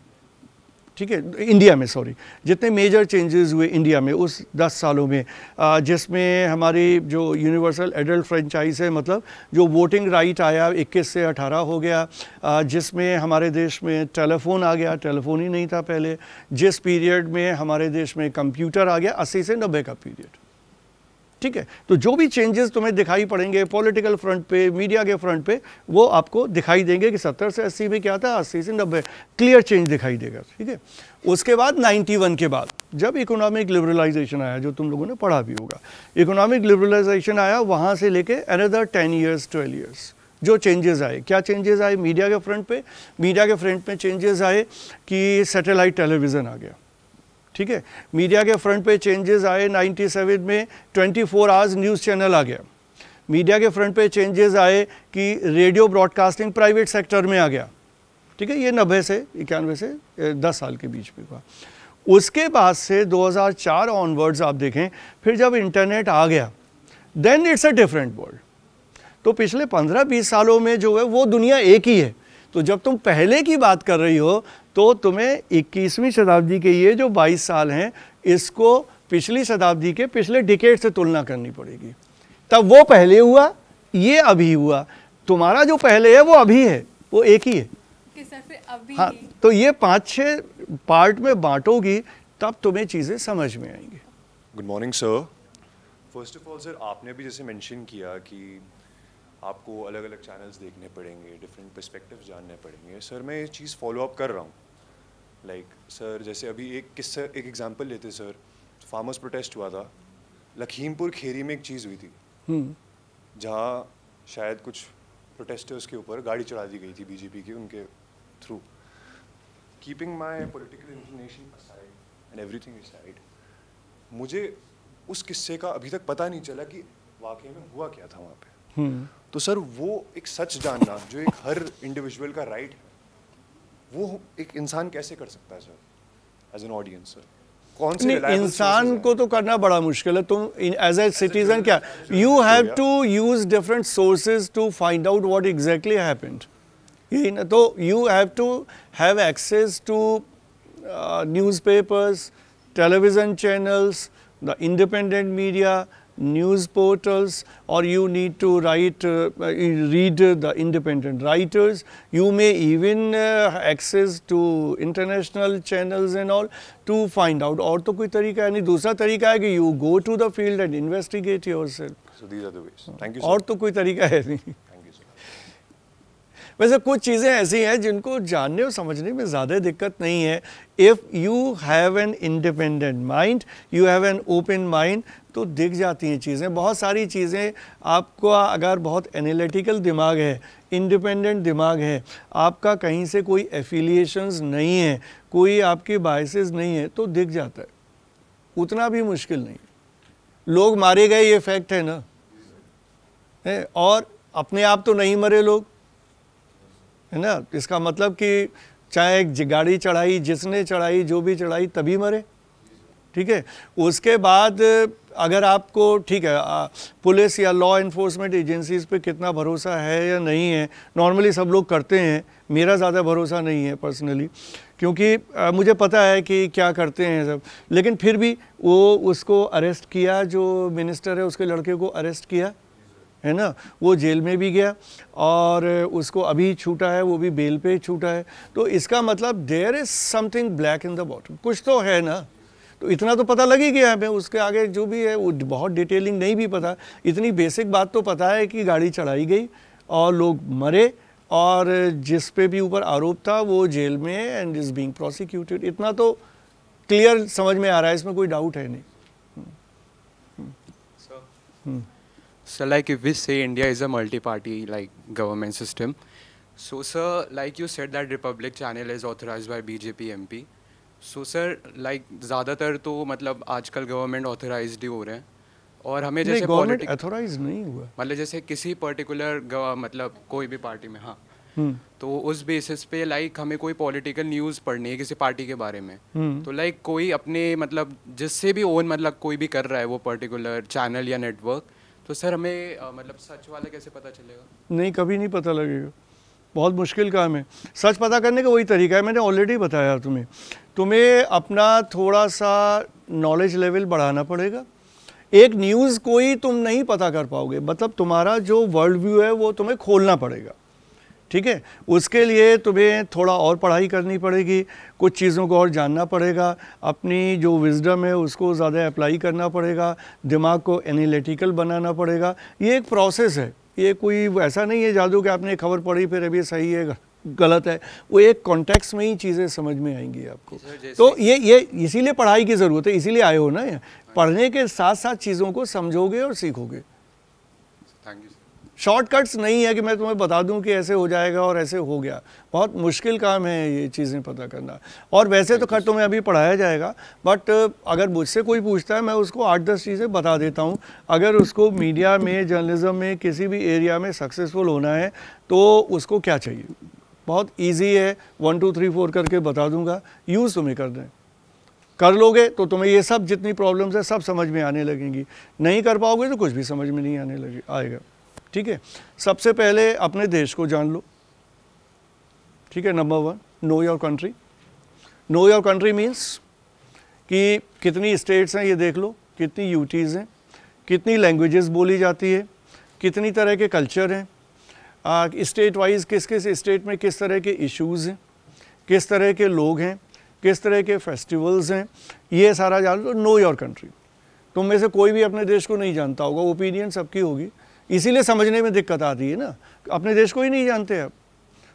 ठीक है, इंडिया में, सॉरी, जितने मेजर चेंजेस हुए इंडिया में उस 10 सालों में, जिसमें हमारी जो यूनिवर्सल एडल्ट फ्रेंचाइज है, मतलब जो वोटिंग राइट आया 21 से 18 हो गया, जिसमें हमारे देश में टेलीफोन आ गया, टेलीफोन ही नहीं था पहले, जिस पीरियड में हमारे देश में कंप्यूटर आ गया 80 से 90 का पीरियड, ठीक है। तो जो भी चेंजेस तुम्हें दिखाई पड़ेंगे पॉलिटिकल फ्रंट पे, मीडिया के फ्रंट पे, वो आपको दिखाई देंगे कि 70 से 80 में क्या था, 80 से 90 क्लियर चेंज दिखाई देगा, ठीक है। उसके बाद 91 के बाद जब इकोनॉमिक लिबरलाइजेशन आया, जो तुम लोगों ने पढ़ा भी होगा, इकोनॉमिक लिबरलाइजेशन आया, वहाँ से लेके अनदर 10 ईयर्स 12 ईयर्स जो चेंजेस आए, क्या चेंजेस आए मीडिया के फ्रंट पे, मीडिया के फ्रंट में चेंजेस आए कि सैटेलाइट टेलीविज़न आ गया, ठीक है। मीडिया के फ्रंट पे चेंजेस आए 97 में, 24 आवर्स न्यूज़ चैनल आ गया। मीडिया के फ्रंट पे चेंजेस आए कि रेडियो ब्रॉडकास्टिंग प्राइवेट सेक्टर में आ गया, ठीक है। ये 90 से 91 से 10 साल के बीच में हुआ। उसके बाद से 2004 ऑनवर्ड्स आप देखें, फिर जब इंटरनेट आ गया, then it's a different world. तो पिछले 15-20 सालों में जो है वो दुनिया एक ही है। तो जब तुम पहले की बात कर रही हो तो तुम्हें 21वीं शताब्दी के ये जो 22 साल हैं, इसको पिछली शताब्दी के पिछले डिकेड से तुलना करनी पड़ेगी। तब वो पहले हुआ, ये अभी हुआ। तुम्हारा जो पहले है वो अभी है, वो एक ही है कि सर फिर अभी हाँ। तो ये 5-6 पार्ट में बांटोगी तब तुम्हें चीज़ें समझ में आएंगी। Good morning sir. First of all sir, आपने भी जैसे मेंशन किया कि आपको अलग अलग चैनल्स देखने पड़ेंगे, डिफरेंट पर्सपेक्टिव्स जानने पड़ेंगे। सर मैं ये चीज़ फॉलो अप कर रहा हूँ। सर जैसे अभी एक एग्जांपल लेते सर, फार्मर्स प्रोटेस्ट हुआ था लखीमपुर खीरी में। एक चीज़ हुई थी जहाँ शायद कुछ प्रोटेस्टर्स के ऊपर गाड़ी चढ़ा दी गई थी बीजेपी की, उनके through. Keeping my political inclination aside and everything aside, मुझे उस किस्से का अभी तक पता नहीं चला कि वाकई में हुआ क्या था वहाँ पे। तो सर वो एक सच जानना जो एक हर इंडिविजुअल का राइट है, वो एक इंसान कैसे कर सकता है sir as an audience? Sir कौन से इंसान को तो करना बड़ा मुश्किल है। तुम एज ए सिटीजन क्या, you have to use different sources to find out what exactly happened. यही ना, तो you have to have access to newspapers, television channels, the independent media, news portals, or you need to read the independent writers. You may even access to international channels and all to find out. और तो कोई तरीका नहीं। दूसरा तरीका है कि you go to the field and investigate yourself. So these are the ways. Thank you sir. और तो कोई तरीका है नहीं। Thank you sir. वैसे कुछ चीज़ें ऐसी हैं जिनको जानने और समझने में ज़्यादा दिक्कत नहीं है। If you have an independent mind, you have an open mind, तो दिख जाती हैं चीज़ें। बहुत सारी चीज़ें आपको, अगर बहुत एनालिटिकल दिमाग है, इंडिपेंडेंट दिमाग है, आपका कहीं से कोई एफिलिएशंस नहीं है, कोई आपकी बायसेस नहीं है, तो दिख जाता है। उतना भी मुश्किल नहीं। लोग मारे गए ये फैक्ट है ना, है? और अपने आप तो नहीं मरे लोग, है ना। इसका मतलब कि चाहे एक गाड़ी चढ़ाई, जिसने चढ़ाई, जो भी चढ़ाई, तभी मरे, ठीक है। उसके बाद अगर आपको, ठीक है, पुलिस या लॉ इन्फोर्समेंट एजेंसीज़ पे कितना भरोसा है या नहीं है, नॉर्मली सब लोग करते हैं। मेरा ज़्यादा भरोसा नहीं है पर्सनली, क्योंकि मुझे पता है कि क्या करते हैं सब। लेकिन फिर भी वो उसको अरेस्ट किया, जो मिनिस्टर है उसके लड़के को अरेस्ट किया, है ना। वो जेल में भी गया और उसको अभी छूटा है, वो भी बेल पे छूटा है। तो इसका मतलब there is something black in the bottom, कुछ तो है ना। तो इतना तो पता लग ही गया हमें। उसके आगे जो भी है वो बहुत डिटेलिंग नहीं भी पता। इतनी बेसिक बात तो पता है कि गाड़ी चढ़ाई गई और लोग मरे, और जिस पे भी ऊपर आरोप था वो जेल में है एंड इज़ बीइंग प्रोसिक्यूटेड। इतना तो क्लियर समझ में आ रहा है, इसमें कोई डाउट है नहीं। So like if we say India is a multi-party like government system, so sir, like you said that Republic channel is authorized by BJP MP. So sir, like ज़्यादातर तो मतलब आजकल गवर्नमेंट ऑथराइज्ड ही हो रहे हैं, और हमें जैसे गवर्नमेंट ऑथराइज नहीं हुआ, मतलब जैसे किसी पर्टिकुलर मतलब कोई भी पार्टी में, हाँ, तो उस बेसिस पे लाइक हमें कोई पॉलिटिकल न्यूज़ पढ़नी है किसी पार्टी के बारे में, तो लाइक कोई अपने मतलब जिससे भी ओन मतलब कोई भी कर रहा है वो पर्टिकुलर चैनल या नेटवर्क, तो सर हमें मतलब सच वाला कैसे पता चलेगा? नहीं, कभी नहीं पता लगेगा। बहुत मुश्किल काम है। सच पता करने का वही तरीका है, मैंने ऑलरेडी बताया तुम्हें अपना थोड़ा सा नॉलेज लेवल बढ़ाना पड़ेगा। एक न्यूज़ कोई तुम नहीं पता कर पाओगे, मतलब तुम्हारा जो वर्ल्ड व्यू है वो तुम्हें खोलना पड़ेगा, ठीक है। उसके लिए तुम्हें थोड़ा और पढ़ाई करनी पड़ेगी, कुछ चीज़ों को और जानना पड़ेगा, अपनी जो विजडम है उसको ज़्यादा अप्लाई करना पड़ेगा, दिमाग को एनालिटिकल बनाना पड़ेगा। ये एक प्रोसेस है, ये कोई ऐसा नहीं है जादू कि आपने खबर पढ़ी फिर अभी सही है गलत है। वो एक कॉन्टेक्स्ट में ही चीज़ें समझ में आएंगी आपको। तो ये इसीलिए पढ़ाई की ज़रूरत है, इसीलिए आए हो ना। पढ़ने के साथ साथ चीज़ों को समझोगे और सीखोगे। Thank you. शॉर्टकट्स नहीं है कि मैं तुम्हें बता दूं कि ऐसे हो जाएगा और ऐसे हो गया। बहुत मुश्किल काम है ये चीज़ें पता करना। और वैसे तो खैर तुम्हें अभी पढ़ाया जाएगा, बट अगर मुझसे कोई पूछता है मैं उसको 8-10 चीज़ें बता देता हूँ। अगर उसको मीडिया में, जर्नलिज्म में, किसी भी एरिया में सक्सेसफुल होना है तो उसको क्या चाहिए, बहुत ईजी है, 1 2 3 4 करके बता दूंगा, यूज़ तुम्हें कर दें। कर लोगे तो तुम्हें ये सब जितनी प्रॉब्लम्स है सब समझ में आने लगेंगी, नहीं कर पाओगे तो कुछ भी समझ में नहीं आने आएगा। ठीक है, सबसे पहले अपने देश को जान लो। ठीक है, number 1, know your country. Know your country means कि कितनी स्टेट्स हैं ये देख लो, कितनी यूटीज़ हैं, कितनी लैंग्वेजेस बोली जाती है, कितनी तरह के कल्चर हैं, स्टेट वाइज किस किस स्टेट में किस तरह के इश्यूज़ हैं, किस तरह के लोग हैं, किस तरह के फेस्टिवल्स हैं, ये सारा जान लो। Know your country. तुम में से कोई भी अपने देश को नहीं जानता होगा, ओपिनियन सबकी होगी, इसीलिए समझने में दिक्कत आती है ना, अपने देश को ही नहीं जानते आप।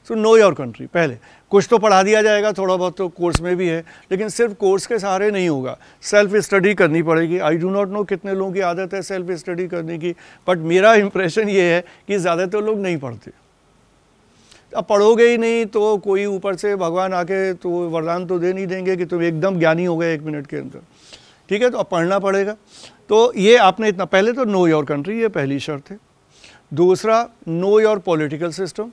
So know your country. पहले कुछ तो पढ़ा दिया जाएगा, थोड़ा बहुत तो कोर्स में भी है, लेकिन सिर्फ कोर्स के सहारे नहीं होगा, सेल्फ स्टडी करनी पड़ेगी। आई डू नॉट नो कितने लोगों की आदत है सेल्फ स्टडी करने की, बट मेरा इंप्रेशन ये है कि ज़्यादातर लोग नहीं पढ़ते। अब पढ़ोगे ही नहीं तो कोई ऊपर से भगवान आके तो वरदान तो दे नहीं देंगे कि तुम एकदम ज्ञानी हो गए 1 मिनट के अंदर। ठीक है, तो अब पढ़ना पड़ेगा। तो ये आपने इतना, पहले तो नो योर कंट्री, ये पहली शर्त है। दूसरा, know your political system.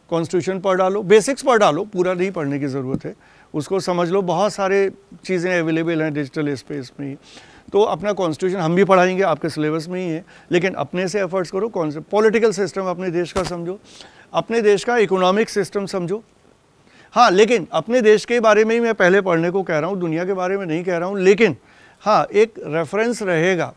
Constitution पढ़ डालो, बेसिक्स पढ़ डालो, पूरा नहीं पढ़ने की ज़रूरत है, उसको समझ लो, बहुत सारे चीज़ें अवेलेबल हैं डिजिटल स्पेस में ही। तो अपना कॉन्स्टिट्यूशन हम भी पढ़ाएंगे, आपके सिलेबस में ही है, लेकिन अपने से एफर्ट्स करो। कौन से पॉलिटिकल सिस्टम अपने देश का समझो, अपने देश का इकोनॉमिक सिस्टम समझो। हाँ, लेकिन अपने देश के बारे में ही मैं पहले पढ़ने को कह रहा हूँ, दुनिया के बारे में नहीं कह रहा हूँ। लेकिन हाँ, एक रेफरेंस रहेगा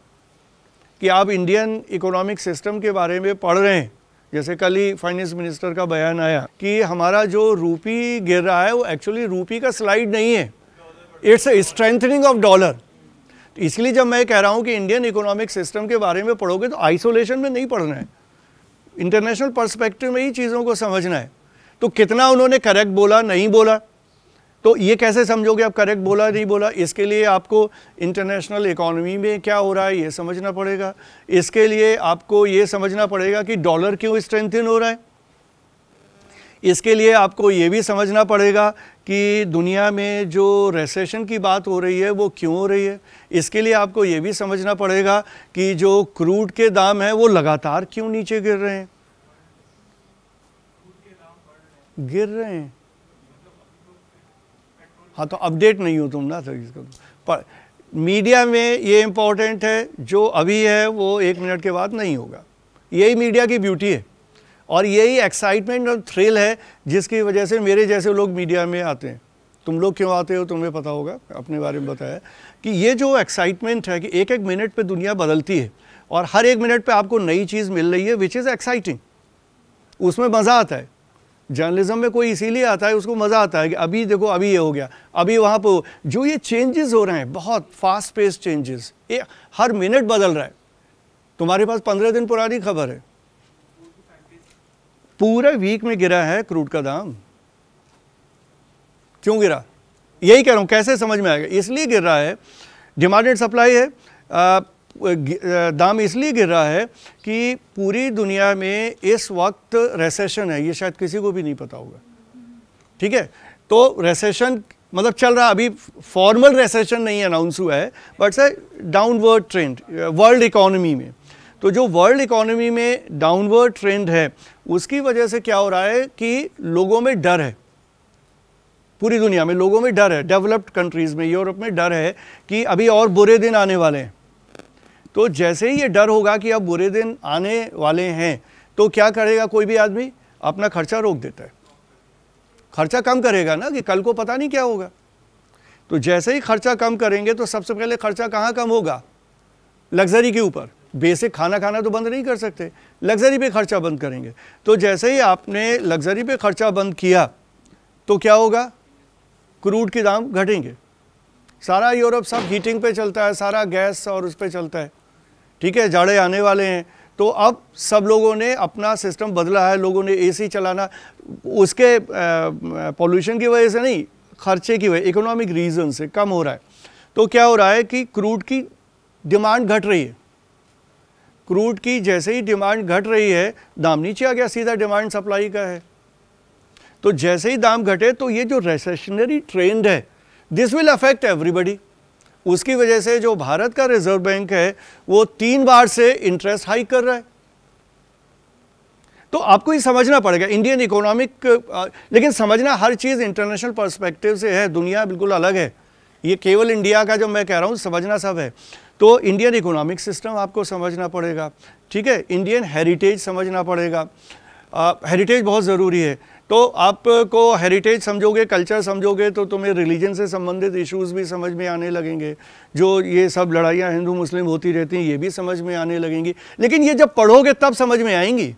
कि आप इंडियन इकोनॉमिक सिस्टम के बारे में पढ़ रहे हैं। जैसे कल ही फाइनेंस मिनिस्टर का बयान आया कि हमारा जो रूपी गिर रहा है वो एक्चुअली रूपी का स्लाइड नहीं है, it's a strengthening of dollar. इसलिए जब मैं कह रहा हूँ कि इंडियन इकोनॉमिक सिस्टम के बारे में पढ़ोगे तो आइसोलेशन में नहीं पढ़ना है, इंटरनेशनल पर्सपेक्टिव में ही चीज़ों को समझना है। तो कितना उन्होंने करेक्ट बोला, नहीं बोला, तो ये कैसे समझोगे आप करेक्ट बोला नहीं बोला? इसके लिए आपको इंटरनेशनल इकोनॉमी में क्या हो रहा है ये समझना पड़ेगा। इसके लिए आपको ये समझना पड़ेगा कि डॉलर क्यों स्ट्रेंथन हो रहा है। इसके लिए आपको ये भी समझना पड़ेगा कि दुनिया में जो रिसेशन की बात हो रही है वो क्यों हो रही है। इसके लिए आपको ये भी समझना पड़ेगा कि जो क्रूड के दाम हैं वो लगातार क्यों नीचे गिर रहे हैं, गिर रहे हैं। हाँ, तो अपडेट नहीं हो तुम ना, तो इसका पर मीडिया में ये इम्पोर्टेंट है, जो अभी है वो 1 मिनट के बाद नहीं होगा। यही मीडिया की ब्यूटी है और यही एक्साइटमेंट और थ्रिल है जिसकी वजह से मेरे जैसे लोग मीडिया में आते हैं। तुम लोग क्यों आते हो तुम्हें पता होगा, अपने बारे में बताया कि ये जो एक्साइटमेंट है कि 1-1 मिनट पे दुनिया बदलती है और हर 1 मिनट पे आपको नई चीज़ मिल रही है, विच इज़ एक्साइटिंग, उसमें मज़ा आता है। जर्नलिज्म में कोई इसीलिए आता है, उसको मज़ा आता है कि अभी देखो अभी ये हो गया, अभी वहाँ पर जो ये चेंजेस हो रहे हैं, बहुत फास्ट पेस चेंजेस, ये हर मिनट बदल रहा है। तुम्हारे पास 15 दिन पुरानी खबर है, पूरे वीक में गिरा है क्रूड का दाम। क्यों गिरा, यही कह रहा हूँ, कैसे समझ में आएगा? इसलिए गिर रहा है, डिमांड एंड सप्लाई है। दाम इसलिए गिर रहा है कि पूरी दुनिया में इस वक्त रेसेशन है, ये शायद किसी को भी नहीं पता होगा। ठीक है, तो रेसेशन मतलब चल रहा, अभी फॉर्मल रेसेशन नहीं अनाउंस हुआ है, बट से डाउनवर्ड ट्रेंड वर्ल्ड इकोनॉमी में। तो जो वर्ल्ड इकोनॉमी में डाउनवर्ड ट्रेंड है, उसकी वजह से क्या हो रहा है कि लोगों में डर है, पूरी दुनिया में लोगों में डर है। डेवलप्ड कंट्रीज़ में, यूरोप में डर है कि अभी और बुरे दिन आने वाले हैं। तो जैसे ही ये डर होगा कि अब बुरे दिन आने वाले हैं, तो क्या करेगा कोई भी आदमी? अपना खर्चा रोक देता है, खर्चा कम करेगा ना, कि कल को पता नहीं क्या होगा। तो जैसे ही खर्चा कम करेंगे तो सबसे पहले खर्चा कहाँ कम होगा? लग्जरी के ऊपर। बेसिक खाना खाना तो बंद नहीं कर सकते, लग्जरी पे खर्चा बंद करेंगे। तो जैसे ही आपने लग्जरी पे खर्चा बंद किया तो क्या होगा? क्रूड के दाम घटेंगे। सारा यूरोप सब हीटिंग पे चलता है, सारा गैस और उस पे चलता है। ठीक है, जाड़े आने वाले हैं, तो अब सब लोगों ने अपना सिस्टम बदला है। लोगों ने एसी चलाना, उसके पॉल्यूशन की वजह से नहीं, खर्चे की वजह, इकोनॉमिक रीज़न से कम हो रहा है। तो क्या हो रहा है कि क्रूड की डिमांड घट रही है, क्रूड की जैसे ही डिमांड घट रही है, दाम नीचे आ गया, सीधा डिमांड सप्लाई का है। तो जैसे ही दाम घटे तो ये जो रेसेशनरी ट्रेंड है, दिस विल अफेक्ट एवरीबडी। उसकी वजह से जो भारत का रिजर्व बैंक है वो 3 बार से इंटरेस्ट हाइक कर रहा है। तो आपको ये समझना पड़ेगा इंडियन इकोनॉमिक, लेकिन समझना हर चीज़ इंटरनेशनल पर्सपेक्टिव से है, दुनिया बिल्कुल अलग है। ये केवल इंडिया का जब मैं कह रहा हूँ, समझना सब है। तो इंडियन इकोनॉमिक सिस्टम आपको समझना पड़ेगा, ठीक है। इंडियन हेरिटेज समझना पड़ेगा, हेरिटेज बहुत ज़रूरी है। तो आपको हेरिटेज समझोगे, कल्चर समझोगे, तो तुम्हें रिलीजन से संबंधित इश्यूज़ भी समझ में आने लगेंगे। जो ये सब लड़ाइयाँ हिंदू मुस्लिम होती रहती हैं, ये भी समझ में आने लगेंगी। लेकिन ये जब पढ़ोगे तब समझ में आएंगी।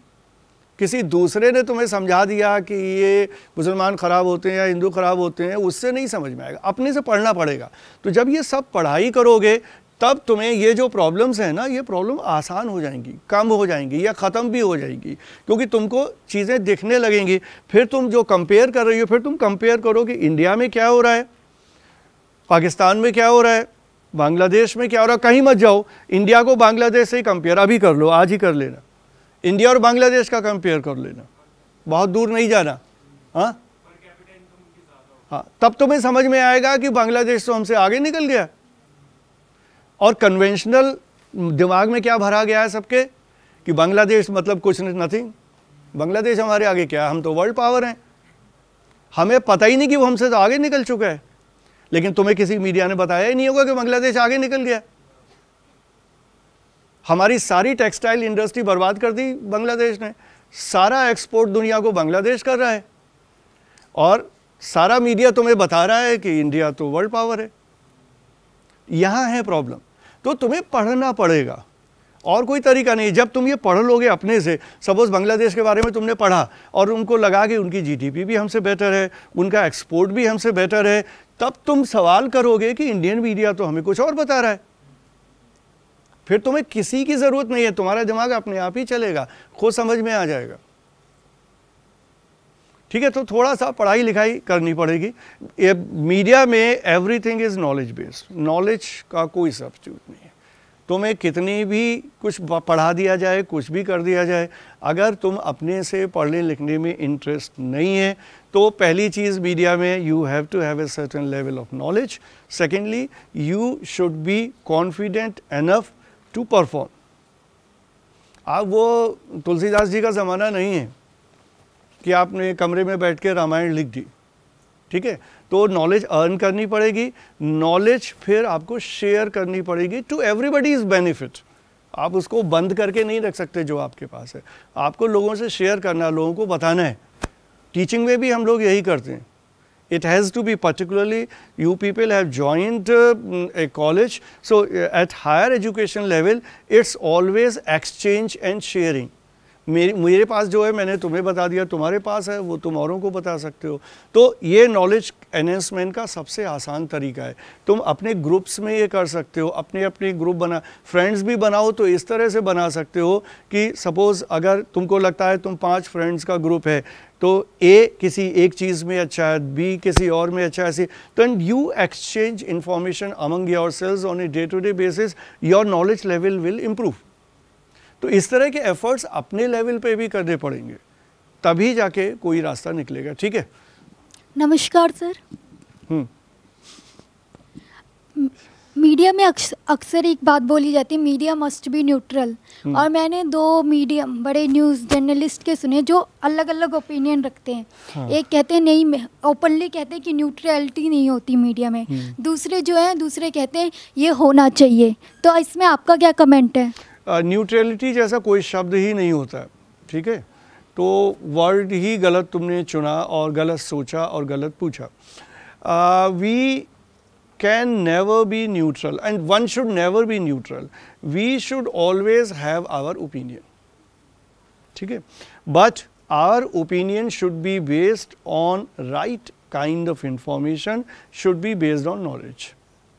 किसी दूसरे ने तुम्हें समझा दिया कि ये मुसलमान ख़राब होते हैं या हिंदू ख़राब होते हैं, उससे नहीं समझ में आएगा, अपने से पढ़ना पड़ेगा। तो जब ये सब पढ़ाई करोगे तब तुम्हें ये जो प्रॉब्लम्स हैं ना, ये प्रॉब्लम आसान हो जाएंगी, कम हो जाएंगी या ख़त्म भी हो जाएंगी, क्योंकि तुमको चीज़ें दिखने लगेंगी। फिर तुम जो कंपेयर कर रही हो, फिर तुम कंपेयर करो कि इंडिया में क्या हो रहा है, पाकिस्तान में क्या हो रहा है, बांग्लादेश में क्या हो रहा है। कहीं मत जाओ, इंडिया को बांग्लादेश से ही कंपेयर अभी कर लो, आज ही कर लेना। इंडिया और बांग्लादेश का कंपेयर कर लेना, बहुत दूर नहीं जाना। हाँ हाँ, तब तुम्हें समझ में आएगा कि बांग्लादेश तो हमसे आगे निकल गया। और कन्वेंशनल दिमाग में क्या भरा गया है सबके कि बांग्लादेश मतलब कुछ नथिंग, बांग्लादेश हमारे आगे क्या है, हम तो वर्ल्ड पावर हैं। हमें पता ही नहीं कि वो हमसे तो आगे निकल चुका है। लेकिन तुम्हें किसी मीडिया ने बताया ही नहीं होगा कि बांग्लादेश आगे निकल गया। हमारी सारी टेक्सटाइल इंडस्ट्री बर्बाद कर दी बांग्लादेश ने, सारा एक्सपोर्ट दुनिया को बांग्लादेश कर रहा है, और सारा मीडिया तुम्हें बता रहा है कि इंडिया तो वर्ल्ड पावर है। यहाँ है प्रॉब्लम। तो तुम्हें पढ़ना पड़ेगा, और कोई तरीका नहीं। जब तुम ये पढ़ लोगे अपने से, सपोज बांग्लादेश के बारे में तुमने पढ़ा और उनको लगा कि उनकी जीडीपी भी हमसे बेटर है, उनका एक्सपोर्ट भी हमसे बेटर है, तब तुम सवाल करोगे कि इंडियन मीडिया तो हमें कुछ और बता रहा है। फिर तुम्हें किसी की ज़रूरत नहीं है, तुम्हारा दिमाग अपने आप ही चलेगा, खुद समझ में आ जाएगा। ठीक है, तो थोड़ा सा पढ़ाई लिखाई करनी पड़ेगी। ये मीडिया में everything is knowledge based, knowledge का कोई सब्स्टिट्यूट नहीं है। तुम्हें कितनी भी कुछ पढ़ा दिया जाए, कुछ भी कर दिया जाए, अगर तुम अपने से पढ़ने लिखने में इंटरेस्ट नहीं है, तो पहली चीज़ मीडिया में you have to have a certain level of knowledge. Secondly, you should be confident enough to perform. अब वो तुलसीदास जी का ज़माना नहीं है कि आपने कमरे में बैठ के रामायण लिख दी, ठीक है। तो नॉलेज अर्न करनी पड़ेगी, नॉलेज फिर आपको शेयर करनी पड़ेगी टू एवरीबडीज बेनिफिट। आप उसको बंद करके नहीं रख सकते जो आपके पास है, आपको लोगों से शेयर करना, लोगों को बताना है। टीचिंग में भी हम लोग यही करते हैं। It has to be, particularly you people have joined a college, so at higher education level it's always exchange and sharing. मेरे पास जो है मैंने तुम्हें बता दिया, तुम्हारे पास है वो तुम औरों को बता सकते हो। तो ये नॉलेज एनहेंसमेंट का सबसे आसान तरीका है। तुम अपने ग्रुप्स में ये कर सकते हो, अपने अपने ग्रुप बना, फ्रेंड्स भी बनाओ तो इस तरह से बना सकते हो कि सपोज़ अगर तुमको लगता है तुम 5 फ्रेंड्स का ग्रुप है, तो ए किसी एक चीज़ में अच्छा है, बी किसी और में अच्छा है, ऐसे तो you exchange information among yourselves on a day to day basis, your knowledge level will improve. तो इस तरह के एफर्ट्स अपने लेवल पे भी करने पड़ेंगे, तभी जाके कोई रास्ता निकलेगा। ठीक है, नमस्कार सर। मीडिया में अक्सर एक बात बोली जाती है, मीडिया मस्ट बी न्यूट्रल। और मैंने 2 मीडिया बड़े न्यूज़ जर्नलिस्ट के सुने जो अलग अलग ओपिनियन रखते हैं। हाँ। एक कहते हैं नहीं, ओपनली कहते हैं कि न्यूट्रलिटी नहीं होती मीडिया में। दूसरे जो हैं, दूसरे कहते हैं ये होना चाहिए। तो इसमें आपका क्या कमेंट है? न्यूट्रलिटी जैसा कोई शब्द ही नहीं होता है, ठीक है। तो वर्ड ही गलत तुमने चुना और गलत सोचा और गलत पूछा। We can never be neutral and one should never be neutral. We should always have our opinion, ठीक है, but our opinion should be based on right kind of information, should be based on knowledge,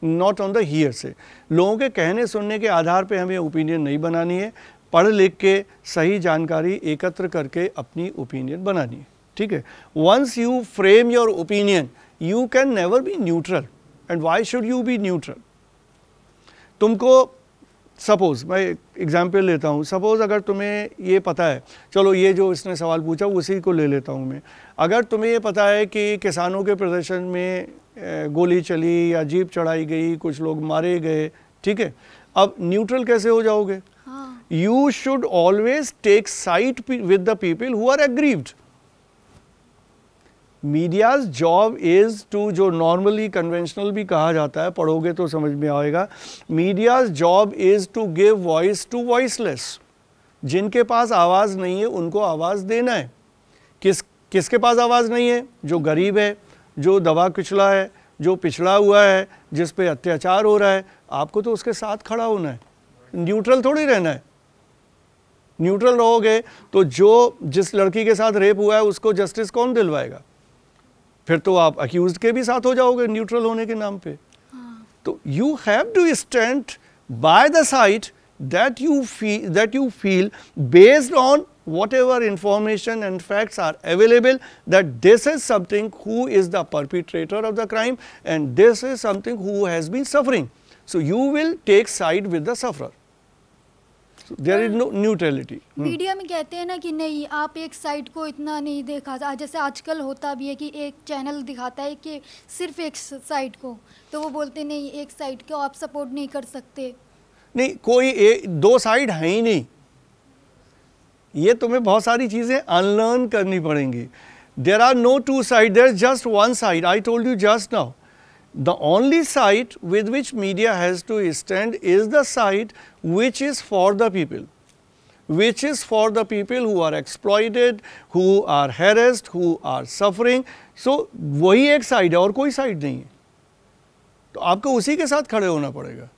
not on the hearsay. लोगों के कहने सुनने के आधार पे हमें opinion नहीं बनानी है, पढ़ लिख के सही जानकारी एकत्र करके अपनी ओपिनियन बनानी है, ठीक है। Once you frame your opinion, you can never be neutral. And why should you be neutral? तुमको सपोज़ मैं एग्जांपल लेता हूँ, सपोज़ अगर तुम्हें ये पता है, चलो ये जो इसने सवाल पूछा उसी को ले लेता हूँ मैं, अगर तुम्हें ये पता है कि किसानों के प्रदर्शन में गोली चली या जीप चढ़ाई गई, कुछ लोग मारे गए, ठीक है, अब न्यूट्रल कैसे हो जाओगे? You should always take side with the people who are aggrieved. Media's job is to, जो नॉर्मली कन्वेंशनल भी कहा जाता है, पढ़ोगे तो समझ में आएगा, media's job is to give voice to voiceless. जिनके पास आवाज़ नहीं है उनको आवाज़ देना है। किसके पास आवाज़ नहीं है? जो गरीब है, जो दबा कुचला है, जो पिछड़ा हुआ है, जिस पे अत्याचार हो रहा है, आपको तो उसके साथ खड़ा होना है, न्यूट्रल थोड़ी रहना है। न्यूट्रल रहोगे तो जो जिस लड़की के साथ रेप हुआ है उसको जस्टिस कौन दिलवाएगा? फिर तो आप अक्यूज्ड के भी साथ हो जाओगे न्यूट्रल होने के नाम पे। तो you have to stand by the side that you feel based on whatever information and facts are available, that this is something who is the perpetrator of the crime and this is something who has been suffering. So you will take side with the sufferer. So there is no neutrality. Media में कहते हैं ना कि नहीं, आप एक side को इतना नहीं देखा, जैसे आजकल होता भी है कि एक चैनल दिखाता है कि सिर्फ एक साइड को, तो वो बोलते नहीं एक साइड को आप सपोर्ट नहीं कर सकते। नहीं, कोई दो साइड है ही नहीं, ये तुम्हें बहुत सारी चीज़ें अनलर्न करनी पड़ेंगी। There are no two side, there is just one side. I told you just now, the only side with which media has to stand is the side which is for the people, which is for the people who are exploited, who are harassed, who are suffering. So वही एक side है और कोई side नहीं है, तो आपको उसी के साथ खड़े होना पड़ेगा।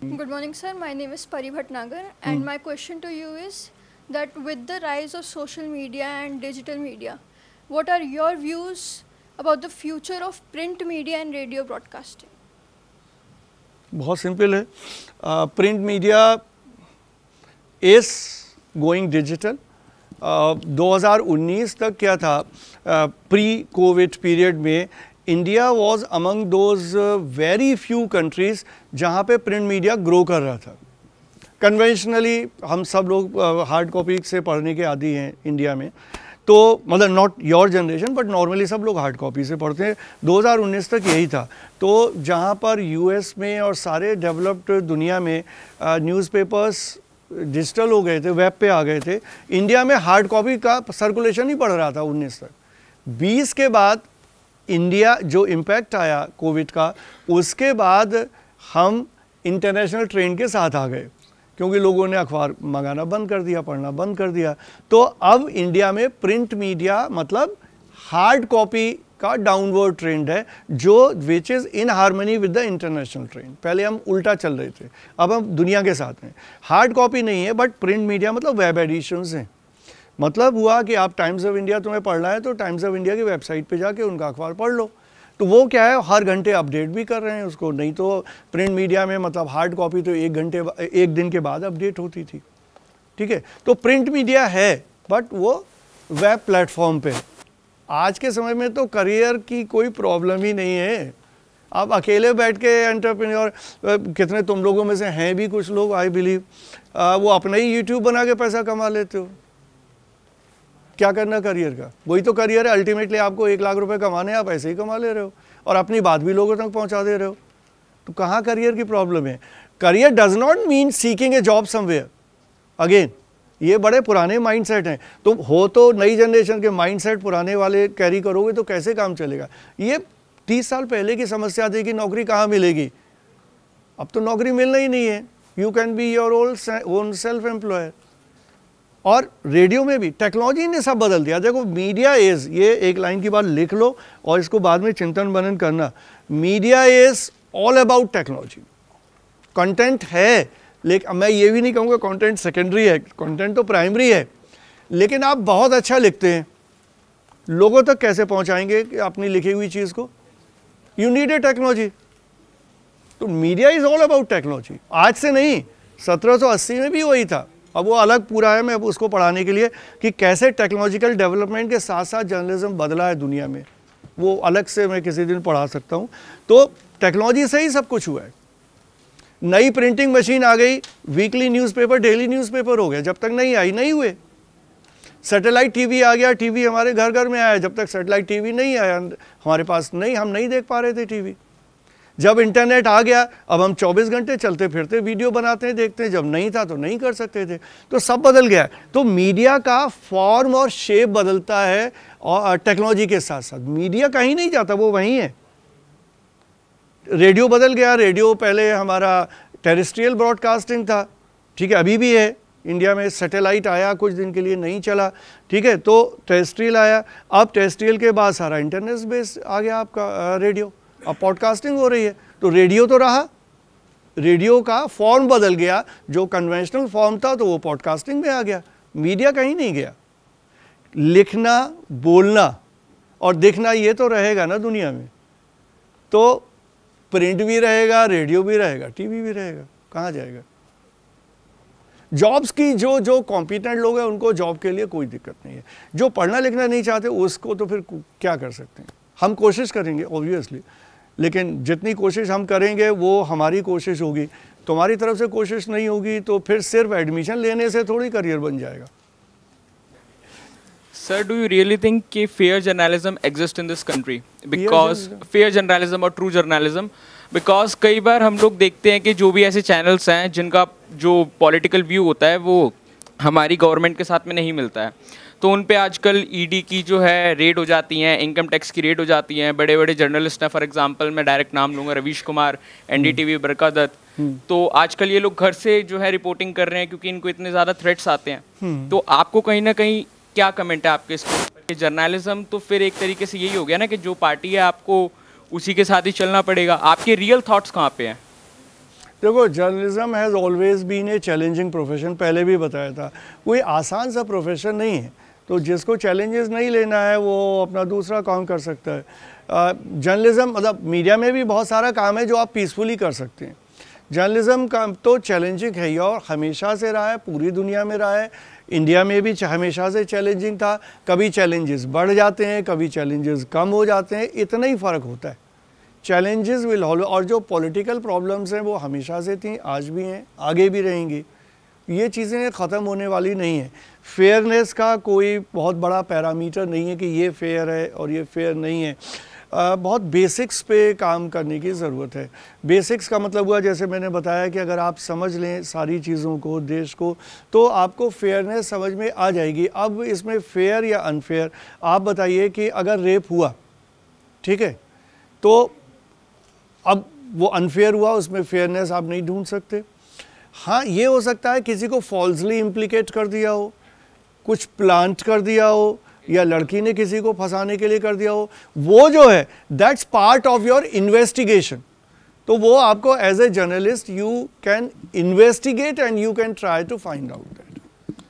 Good morning, sir. My name is Pari Bhatnagar, and my question to you is that with the rise of social media and digital media, what are your views about the future of print media and radio broadcasting? बहुत simple है, print media is going digital. 2019 तक क्या था, pre Covid period में India was among those very few countries जहाँ पे print media grow कर रहा था। कन्वेंशनली हम सब लोग हार्ड कॉपी से पढ़ने के आदी हैं इंडिया में, तो मतलब not your generation but normally सब लोग हार्ड कॉपी से पढ़ते हैं। 2019 तक यही था। तो जहाँ पर यूएस में और सारे डेवलप्ड दुनिया में न्यूज़पेपर्स डिजिटल हो गए थे, वेब पे आ गए थे, इंडिया में हार्ड कॉपी का सर्कुलेशन ही बढ़ रहा था 19 तक। 20 के बाद इंडिया जो इम्पैक्ट आया कोविड का, उसके बाद हम इंटरनेशनल ट्रेंड के साथ आ गए, क्योंकि लोगों ने अखबार मंगाना बंद कर दिया, पढ़ना बंद कर दिया। तो अब इंडिया में प्रिंट मीडिया मतलब हार्ड कॉपी का डाउनवर्ड ट्रेंड है, जो which is in harmony with the international trend. पहले हम उल्टा चल रहे थे, अब हम दुनिया के साथ हैं। हार्ड कॉपी नहीं है बट प्रिंट मीडिया मतलब वेब एडिशंस हैं। मतलब हुआ कि आप टाइम्स ऑफ इंडिया तुम्हें पढ़ना है तो टाइम्स ऑफ इंडिया की वेबसाइट पे जाके उनका अखबार पढ़ लो। तो वो क्या है, हर घंटे अपडेट भी कर रहे हैं उसको। नहीं तो प्रिंट मीडिया में मतलब हार्ड कॉपी तो एक दिन के बाद अपडेट होती थी, ठीक है। तो प्रिंट मीडिया है बट वो वेब प्लेटफॉर्म पे। आज के समय में तो करियर की कोई प्रॉब्लम ही नहीं है। आप अकेले बैठ के एंटरप्रेन्योर, कितने तुम लोगों में से हैं भी कुछ लोग, आई बिलीव, वो अपना ही यूट्यूब बना के पैसा कमा लेते हो। क्या करना करियर का, वही तो करियर है। अल्टीमेटली आपको 1 लाख रुपए कमाने, आप ऐसे ही कमा ले रहे हो और अपनी बात भी लोगों तक पहुंचा दे रहे हो। तो कहाँ करियर की प्रॉब्लम है? Career does not mean seeking A job somewhere. Again ये बड़े पुराने माइंडसेट हैं। तुम हो तो नई जनरेशन के माइंडसेट पुराने वाले कैरी करोगे तो कैसे काम चलेगा? ये 30 साल पहले की समस्या थी कि नौकरी कहाँ मिलेगी, अब तो नौकरी मिलना ही नहीं है। You can be your own self employer. और रेडियो में भी टेक्नोलॉजी ने सब बदल दिया। देखो मीडिया इज़, ये एक लाइन की बात लिख लो और इसको बाद में चिंतन मनन करना, media is all about technology. Content है, लेकिन मैं ये भी नहीं कहूँगा कंटेंट सेकेंडरी है, कंटेंट तो प्राइमरी है। लेकिन आप बहुत अच्छा लिखते हैं, लोगों तक कैसे पहुँचाएंगे अपनी लिखी हुई चीज़ को? You need a technology. तो media is all about technology. आज से नहीं, 1780 में भी वही था। अब वो अलग पूरा है, मैं अब उसको पढ़ाने के लिए कि कैसे टेक्नोलॉजिकल डेवलपमेंट के साथ साथ जर्नलिज्म बदला है दुनिया में, वो अलग से मैं किसी दिन पढ़ा सकता हूँ। तो टेक्नोलॉजी से ही सब कुछ हुआ है। नई प्रिंटिंग मशीन आ गई, वीकली न्यूज़पेपर डेली न्यूज़पेपर हो गया, जब तक नहीं आई नहीं हुए। सैटेलाइट टीवी आ गया, टीवी हमारे घर घर में आया, जब तक सैटेलाइट टीवी नहीं आया हमारे पास नहीं, हम नहीं देख पा रहे थे टीवी। जब इंटरनेट आ गया अब हम 24 घंटे चलते फिरते वीडियो बनाते हैं, देखते हैं, जब नहीं था तो नहीं कर सकते थे, तो सब बदल गया। तो मीडिया का फॉर्म और शेप बदलता है और टेक्नोलॉजी के साथ साथ मीडिया कहीं नहीं जाता, वो वहीं है। रेडियो बदल गया, रेडियो पहले हमारा टेरेस्ट्रियल ब्रॉडकास्टिंग था, ठीक है, अभी भी है। इंडिया में सैटेलाइट आया, कुछ दिन के लिए नहीं चला, ठीक है, तो टेरेस्ट्रियल आया, अब टेरेस्ट्रियल के बाद सारा इंटरनेट बेस्ड आ गया आपका रेडियो, अब पॉडकास्टिंग हो रही है। तो रेडियो तो रहा, रेडियो का फॉर्म बदल गया, जो कन्वेंशनल फॉर्म था तो वो पॉडकास्टिंग में आ गया, मीडिया कहीं नहीं गया। लिखना, बोलना और दिखना ये तो रहेगा ना दुनिया में, तो प्रिंट भी रहेगा, रेडियो भी रहेगा, टीवी भी रहेगा, कहाँ जाएगा। जॉब्स की जो कॉम्पिटेंट लोग हैं उनको जॉब के लिए कोई दिक्कत नहीं है, जो पढ़ना लिखना नहीं चाहते उसको तो फिर क्या कर सकते हैं। हम कोशिश करेंगे ऑब्वियसली, लेकिन जितनी कोशिश हम करेंगे वो हमारी कोशिश होगी, तुम्हारी तरफ से कोशिश नहीं होगी तो फिर सिर्फ एडमिशन लेने से थोड़ी करियर बन जाएगा। Sir, do you really think कि fair journalism exists in this country? Because fair journalism और true journalism, because कई बार हम लोग देखते हैं कि जो भी ऐसे चैनल्स हैं जिनका जो पॉलिटिकल व्यू होता है वो हमारी गवर्नमेंट के साथ में नहीं मिलता है, तो उन पे आजकल ईडी की जो है रेड हो जाती हैं, इनकम टैक्स की रेड हो जाती हैं। बड़े बड़े जर्नलिस्ट हैं, फॉर एग्जांपल मैं डायरेक्ट नाम लूँगा, रवीश कुमार, एनडीटीवी, बरका दत्त, तो आजकल ये लोग घर से जो है रिपोर्टिंग कर रहे हैं क्योंकि इनको इतने ज़्यादा थ्रेट्स आते हैं। तो आपको कहीं ना कहीं क्या कमेंट है आपके इसके? जर्नलिज्म तो फिर एक तरीके से यही हो गया ना कि जो पार्टी है आपको उसी के साथ ही चलना पड़ेगा। आपके रियल थॉट्स कहाँ पे हैं? देखो, journalism has always been a challenging profession, पहले भी बताया था, कोई आसान सा प्रोफेशन नहीं है, तो जिसको चैलेंजेस नहीं लेना है वो अपना दूसरा काम कर सकता है। जर्नलिज्म मतलब मीडिया में भी बहुत सारा काम है जो आप पीसफुली कर सकते हैं, जर्नलिज्म का तो चैलेंजिंग है ही और हमेशा से रहा है, पूरी दुनिया में रहा है, इंडिया में भी हमेशा से चैलेंजिंग था। कभी चैलेंजेस बढ़ जाते हैं, कभी चैलेंजेस कम हो जाते हैं, इतना ही फ़र्क होता है। चैलेंजेस विल ऑलवेज, और जो पॉलिटिकल प्रॉब्लम्स हैं वो हमेशा से थी, आज भी हैं, आगे भी रहेंगी, ये चीज़ें ख़त्म होने वाली नहीं है। फेयरनेस का कोई बहुत बड़ा पैरामीटर नहीं है कि ये फेयर है और ये फेयर नहीं है। बहुत बेसिक्स पे काम करने की ज़रूरत है। बेसिक्स का मतलब हुआ, जैसे मैंने बताया कि अगर आप समझ लें सारी चीज़ों को, देश को, तो आपको फेयरनेस समझ में आ जाएगी। अब इसमें फेयर या अनफेयर, आप बताइए कि अगर रेप हुआ, ठीक है, तो अब वो अनफेयर हुआ, उसमें फेयरनेस आप नहीं ढूंढ सकते। हाँ, ये हो सकता है किसी को फॉल्सली इम्प्लिकेट कर दिया हो, कुछ प्लांट कर दिया हो, या लड़की ने किसी को फंसाने के लिए कर दिया हो, वो जो है that's part of your investigation. तो वो आपको as a journalist you can investigate and you can try to find out that.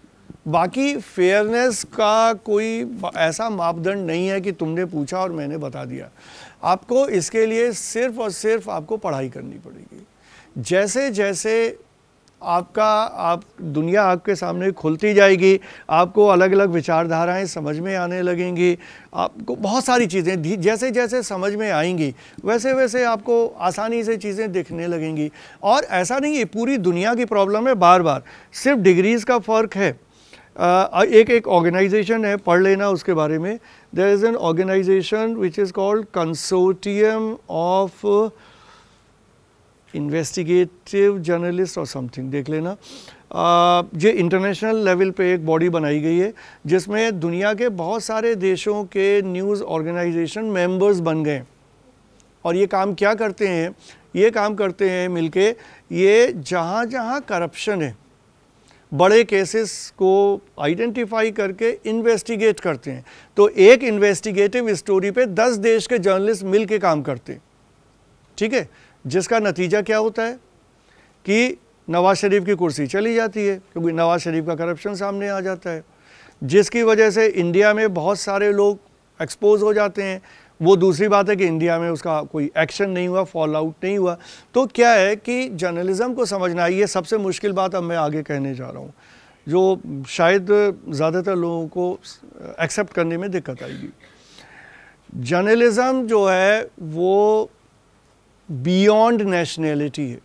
बाकी फेयरनेस का कोई ऐसा मापदंड नहीं है कि तुमने पूछा और मैंने बता दिया। आपको इसके लिए सिर्फ और सिर्फ आपको पढ़ाई करनी पड़ेगी। जैसे जैसे आप दुनिया आपके सामने खुलती जाएगी, आपको अलग अलग विचारधाराएं समझ में आने लगेंगी, आपको बहुत सारी चीज़ें जैसे जैसे समझ में आएंगी वैसे वैसे आपको आसानी से चीज़ें दिखने लगेंगी। और ऐसा नहीं है, पूरी दुनिया की प्रॉब्लम है, बार बार सिर्फ डिग्रीज़ का फ़र्क है। एक ऑर्गेनाइजेशन है, पढ़ लेना उसके बारे में। There is an organization which is called consortium of investigative journalist और समथिंग, देख लेना। ये इंटरनेशनल लेवल पे एक बॉडी बनाई गई है जिसमें दुनिया के बहुत सारे देशों के न्यूज़ ऑर्गेनाइजेशन मेंबर्स बन गए। और ये काम क्या करते हैं? ये काम करते हैं मिलके, ये जहाँ जहाँ करप्शन है, बड़े केसेस को आइडेंटिफाई करके इन्वेस्टिगेट करते हैं। तो एक इन्वेस्टिगेटिव स्टोरी पे 10 देश के जर्नलिस्ट मिल के काम करते हैं, ठीक है, जिसका नतीजा क्या होता है कि नवाज शरीफ की कुर्सी चली जाती है क्योंकि नवाज शरीफ का करप्शन सामने आ जाता है, जिसकी वजह से इंडिया में बहुत सारे लोग एक्सपोज हो जाते हैं। वो दूसरी बात है कि इंडिया में उसका कोई एक्शन नहीं हुआ, फॉल आउट नहीं हुआ। तो क्या है कि जर्नलिज्म को समझना, ये सबसे मुश्किल बात अब मैं आगे कहने जा रहा हूँ, जो शायद ज़्यादातर लोगों को एक्सेप्ट करने में दिक्कत आएगी। जर्नलिज्म जो है वो बियॉन्ड नेशनैलिटी है।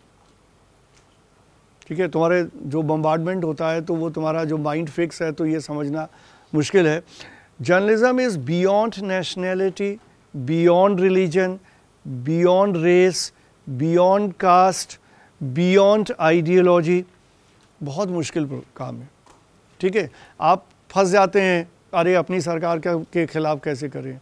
ठीक है, तुम्हारे जो बम्बार्डमेंट होता है तो वो तुम्हारा जो माइंड फिक्स है, तो ये समझना मुश्किल है। Journalism is beyond nationality, beyond religion, beyond race, beyond caste, beyond ideology. बहुत मुश्किल काम है, ठीक है। आप फंस जाते हैं, अरे अपनी सरकार के खिलाफ कैसे करें,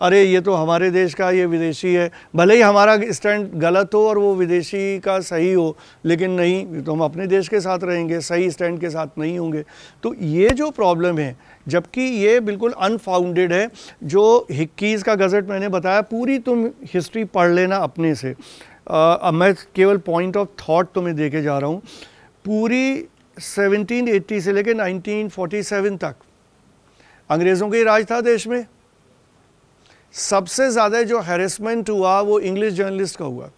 अरे ये तो हमारे देश का, ये विदेशी है, भले ही हमारा स्टैंड गलत हो और वो विदेशी का सही हो, लेकिन नहीं, तो हम अपने देश के साथ रहेंगे, सही स्टैंड के साथ नहीं होंगे। तो ये जो प्रॉब्लम है, जबकि ये बिल्कुल अनफाउंडेड है। जो हिक्कीज़ का गज़ट मैंने बताया, पूरी तुम हिस्ट्री पढ़ लेना अपने से। अब मैं केवल पॉइंट ऑफ थॉट तुम्हें दे के जा रहा हूँ। पूरी 1780 से लेकर 1947 तक अंग्रेज़ों का ही राज था देश में। सबसे ज़्यादा जो हैरेसमेंट हुआ वो इंग्लिश जर्नलिस्ट का हुआ।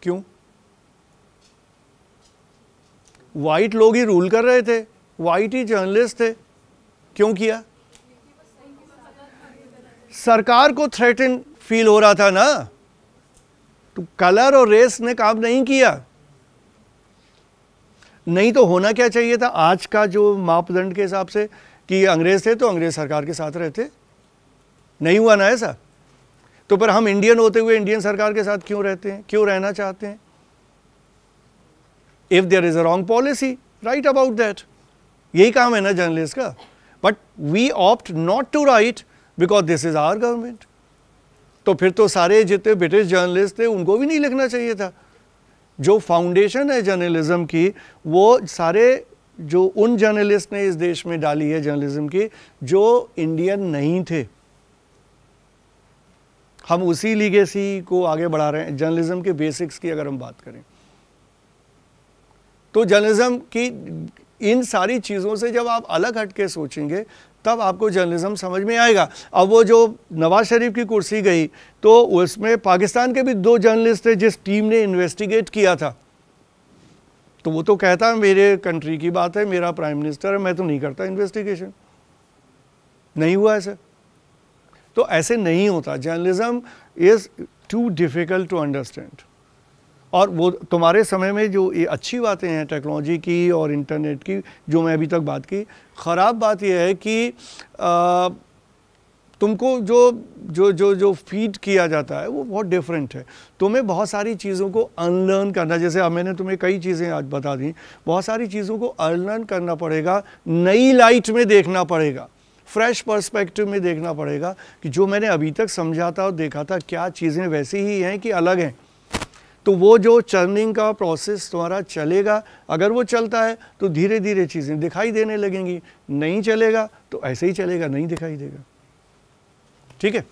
क्यों? वाइट लोग ही रूल कर रहे थे, वाइट ही जर्नलिस्ट थे। क्यों किया? सरकार को थ्रेटन फील हो रहा था ना, तो कलर और रेस ने काम नहीं किया। नहीं तो होना क्या चाहिए था आज का जो मापदंड के हिसाब से, कि अंग्रेज थे तो अंग्रेज सरकार के साथ रहते। नहीं हुआ ना ऐसा, तो पर हम इंडियन होते हुए इंडियन सरकार के साथ क्यों रहते हैं, क्यों रहना चाहते हैं? If there is a wrong policy, write about that. यही काम है ना जर्नलिस्ट का। But we opt not to write because this is our government. तो फिर तो सारे जितने ब्रिटिश जर्नलिस्ट थे उनको भी नहीं लिखना चाहिए था। जो फाउंडेशन है जर्नलिज्म की, वो सारे जो उन जर्नलिस्ट ने इस देश में डाली है जर्नलिज्म की, जो इंडियन नहीं थे। हम उसी लीगेसी को आगे बढ़ा रहे हैं। जर्नलिज्म के बेसिक्स की अगर हम बात करें तो जर्नलिज्म की इन सारी चीज़ों से जब आप अलग हट के सोचेंगे तब आपको जर्नलिज्म समझ में आएगा। अब वो जो नवाज शरीफ की कुर्सी गई तो उसमें पाकिस्तान के भी 2 जर्नलिस्ट थे जिस टीम ने इन्वेस्टिगेट किया था। तो वो तो कहता है मेरे कंट्री की बात है, मेरा प्राइम मिनिस्टर है, मैं तो नहीं करता इन्वेस्टिगेशन। नहीं हुआ ऐसे। तो ऐसे नहीं होता। Journalism is too difficult to understand. और वो तुम्हारे समय में जो ये अच्छी बातें हैं टेक्नोलॉजी की और इंटरनेट की, जो मैं अभी तक बात की, ख़राब बात यह है कि तुमको जो फीड किया जाता है वो बहुत डिफरेंट है। तुम्हें बहुत सारी चीज़ों को अनलर्न करना, जैसे अब मैंने तुम्हें कई चीज़ें आज बता दी, बहुत सारी चीज़ों को अनलर्न करना पड़ेगा, नई लाइट में देखना पड़ेगा, फ्रेश पर्सपेक्टिव में देखना पड़ेगा कि जो मैंने अभी तक समझा था और देखा था क्या चीज़ें वैसी ही हैं कि अलग हैं। तो वो जो चर्निंग का प्रोसेस तुम्हारा चलेगा, अगर वो चलता है तो धीरे धीरे चीज़ें दिखाई देने लगेंगी। नहीं चलेगा तो ऐसे ही चलेगा, नहीं दिखाई देगा। ठीक है।